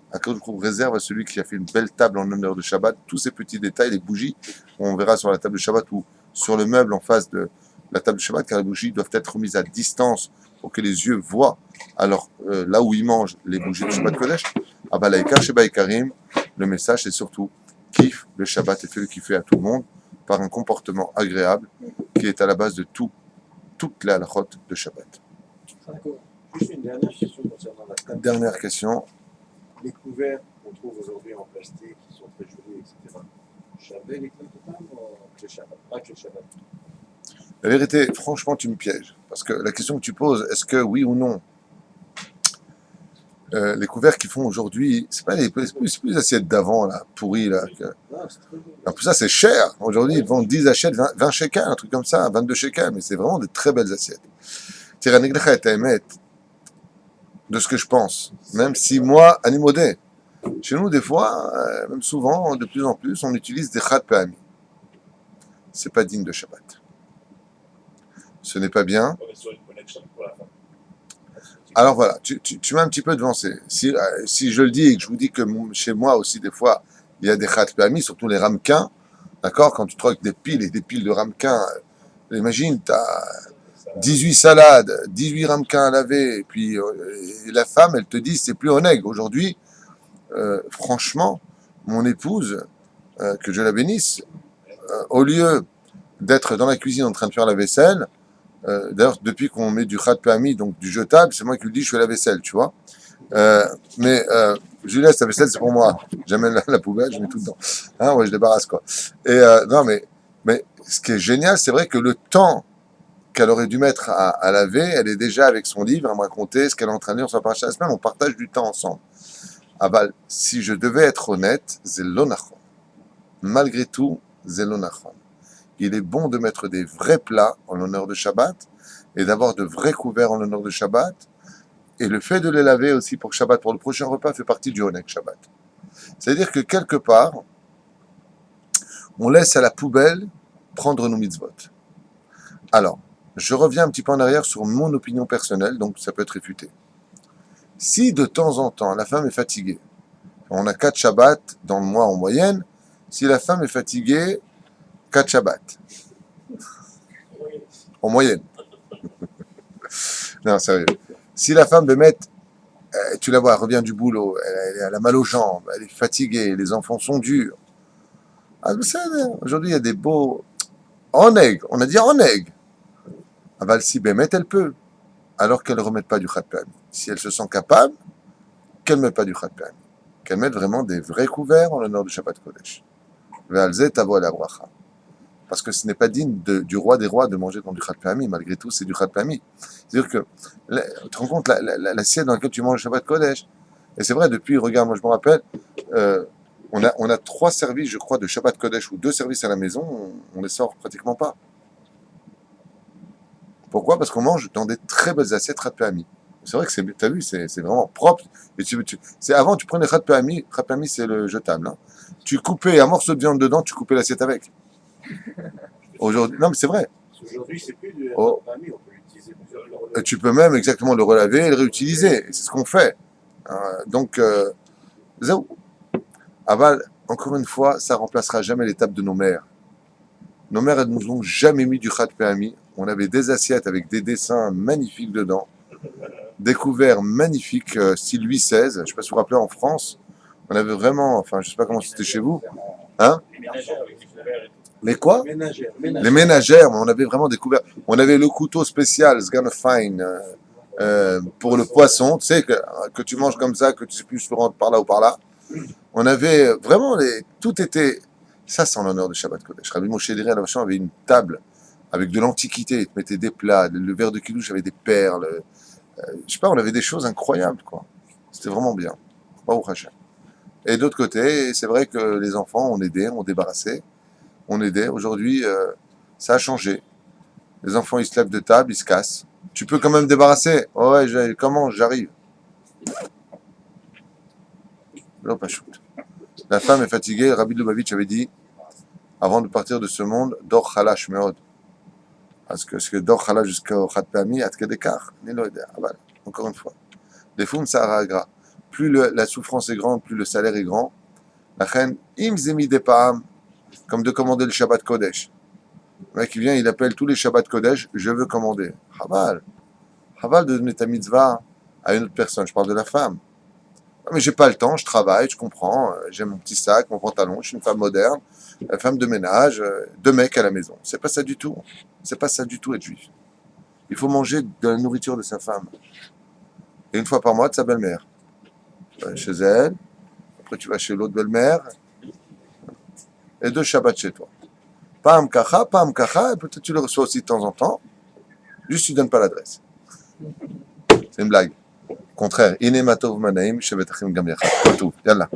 Akadosh Baruch Hu réserve à celui qui a fait une belle table en honneur de Shabbat, tous ces petits détails, les bougies, on verra sur la table de Shabbat ou sur le meuble en face de la table de Shabbat, car les bougies doivent être remises à distance pour que les yeux voient alors là où ils mangent les bougies de Shabbat Kodesh. Abalaïkar Sheba Ikarim, le message c'est surtout kiffe le Shabbat et fais-le kiffer à tout le monde par un comportement agréable qui est à la base de toutes les halachot de Shabbat. Juste une dernière question concernant la table. Dernière question. Les couverts qu'on trouve aujourd'hui en plastique, qui sont très jolis, etc. j'avais les Totam ou le Shabbat? Pas que le Shabbat. La vérité, franchement, tu me pièges. Parce que la question que tu poses, est-ce que oui ou non, les couverts qu'ils font aujourd'hui, c'est pas les c'est plus les assiettes d'avant, là, pourries, là. Non, c'est très bien. En plus, ça, c'est cher. Aujourd'hui, ils vendent 10 assiettes, 20 shekels, un truc comme ça, 22 shekels, mais c'est vraiment des très belles assiettes. Tiraneglecha et Taemet, de ce que je pense, même si moi, animodé, chez nous, des fois, même souvent, de plus en plus, on utilise des chat pe'ami. C'est pas digne de Shabbat. Ce n'est pas bien. On est sur une connexion pour la femme. Alors voilà, tu m'as un petit peu devancé. Si je le dis et que je vous dis que chez moi aussi, des fois, il y a des chat pe'ami, surtout les ramequins, d'accord? Quand tu troques des piles et des piles de ramequins, imagine, tu as 18 salades, 18 ramequins à laver, et puis et la femme, elle te dit, c'est plus honnête. Aujourd'hui, franchement, mon épouse, que je la bénisse, au lieu d'être dans la cuisine en train de faire la vaisselle, d'ailleurs, depuis qu'on met du khat pe'ami, donc du jetable, c'est moi qui lui dis, je fais la vaisselle, tu vois. Mais je lui laisse la vaisselle, c'est pour moi. J'amène la poubelle, je mets tout dedans. Hein, ouais, je débarrasse, quoi. Et non, mais ce qui est génial, c'est vrai que le temps qu'elle aurait dû mettre à laver, elle est déjà avec son livre à me raconter ce qu'elle est en train de lire sur la paracha de la semaine. On partage du temps ensemble. Ah bah, si je devais être honnête, c'est l'onachon. Malgré tout, c'est l'onachon. Il est bon de mettre des vrais plats en l'honneur de Shabbat et d'avoir de vrais couverts en l'honneur de Shabbat. Et le fait de les laver aussi pour Shabbat, pour le prochain repas, fait partie du Honek Shabbat. C'est-à-dire que quelque part, on laisse à la poubelle prendre nos mitzvot. Alors, je reviens un petit peu en arrière sur mon opinion personnelle, donc ça peut être réfuté. Si de temps en temps la femme est fatiguée, on a 4 Shabbats dans le mois en moyenne, si la femme est fatiguée, 4 Shabbats. En moyenne. Non, sérieux. Si la femme veut mettre, tu la vois, elle revient du boulot, elle a mal aux jambes, elle est fatiguée, les enfants sont durs. Ah, vous savez, aujourd'hui il y a des beaux. Oneg, on a dit oneg. Aval si Bémet, elle peut. Alors qu'elle ne remette pas du khat pe'ami. Si elle se sent capable, qu'elle ne mette pas du khat pe'ami. Qu'elle mette vraiment des vrais couverts en l'honneur du Shabbat Kodesh. Ve'alze tavo la bracha. Parce que ce n'est pas digne du roi des rois de manger dans du khat pe'ami. Malgré tout, c'est du khat pe'ami. C'est-à-dire que, tu te rends compte, l'assiette dans laquelle tu manges le Shabbat Kodesh. Et c'est vrai, depuis, regarde, moi je me rappelle, on a 3 services, je crois, de Shabbat Kodesh ou 2 services à la maison, on les sort pratiquement pas. Pourquoi? Parce qu'on mange dans des très belles assiettes khat pe'ami. C'est vrai que tu as vu, c'est vraiment propre. Et avant, tu prenais khat pe'ami c'est le jetable. Hein. Tu coupais un morceau de viande dedans, tu coupais l'assiette avec. Aujourd'hui, non mais c'est vrai. Aujourd'hui, c'est plus du Oh. famille, on peut l'utiliser plusieurs jours. Et tu peux même exactement le relaver et le réutiliser. Et c'est ce qu'on fait. Donc, zéro. Aval, encore une fois, ça remplacera jamais l'étape de nos mères. Nos mères, elles nous ont jamais mis du khat pe'ami. On avait des assiettes avec des dessins magnifiques dedans, des couverts magnifiques, style Louis XVI. Je ne sais pas si vous vous rappelez, en France, on avait vraiment, enfin, je ne sais pas comment c'était chez vous. Hein? Les ménagères avec les couverts et tout. Les quoi? Ménagère. Les ménagères, on avait vraiment des couverts. On avait le couteau spécial, Sgan Fine, pour le poisson, tu sais, que tu manges comme ça, que tu sais plus se rendre par là ou par là. On avait vraiment, tout était. Ça, c'est en l'honneur de Shabbat Kodesh. Rabbi Moshe Deri Alavashon avait une table avec de l'antiquité. Il te mettait des plats, le verre de kidouche avait des perles. Je sais pas, on avait des choses incroyables, quoi. C'était vraiment bien. Baruch Hashem. Et d'autre côté, c'est vrai que les enfants, on aidait, on débarrassait, on aidait. Aujourd'hui, ça a changé. Les enfants, ils se lèvent de table, ils se cassent. Tu peux quand même débarrasser. Oh ouais, comment? J'arrive. Non, pas shoot. La femme est fatiguée. Rabbi Lubavitch avait dit, avant de partir de ce monde, dor chalash meod. Parce que dor chalash jusqu'au khat pe'ami, at kedekar, ni lo eder. Encore une fois. Les fum sahara gras. Plus la souffrance est grande, plus le salaire est grand. La reine, im zemi de pa'am, comme de commander le Shabbat Kodesh. Le mec qui vient, il appelle tous les Shabbat Kodesh, je veux commander. Chaval. Chaval de donner ta mitzvah à une autre personne. Je parle de la femme. Ah, mais j'ai pas le temps, je travaille, je comprends, j'ai mon petit sac, mon pantalon, je suis une femme moderne, femme de ménage, 2 mecs à la maison. C'est pas ça du tout. C'est pas ça du tout être juif. Il faut manger de la nourriture de sa femme. Et une fois par mois de sa belle-mère. Tu vas chez elle, après tu vas chez l'autre belle-mère. et 2 Shabbat chez toi. Pam kacha, et peut-être tu le reçois aussi de temps en temps. Juste tu donnes pas l'adresse. C'est une blague. Au contraire, Ine matov manaim shevet achim gam yachad. Tout, yallah.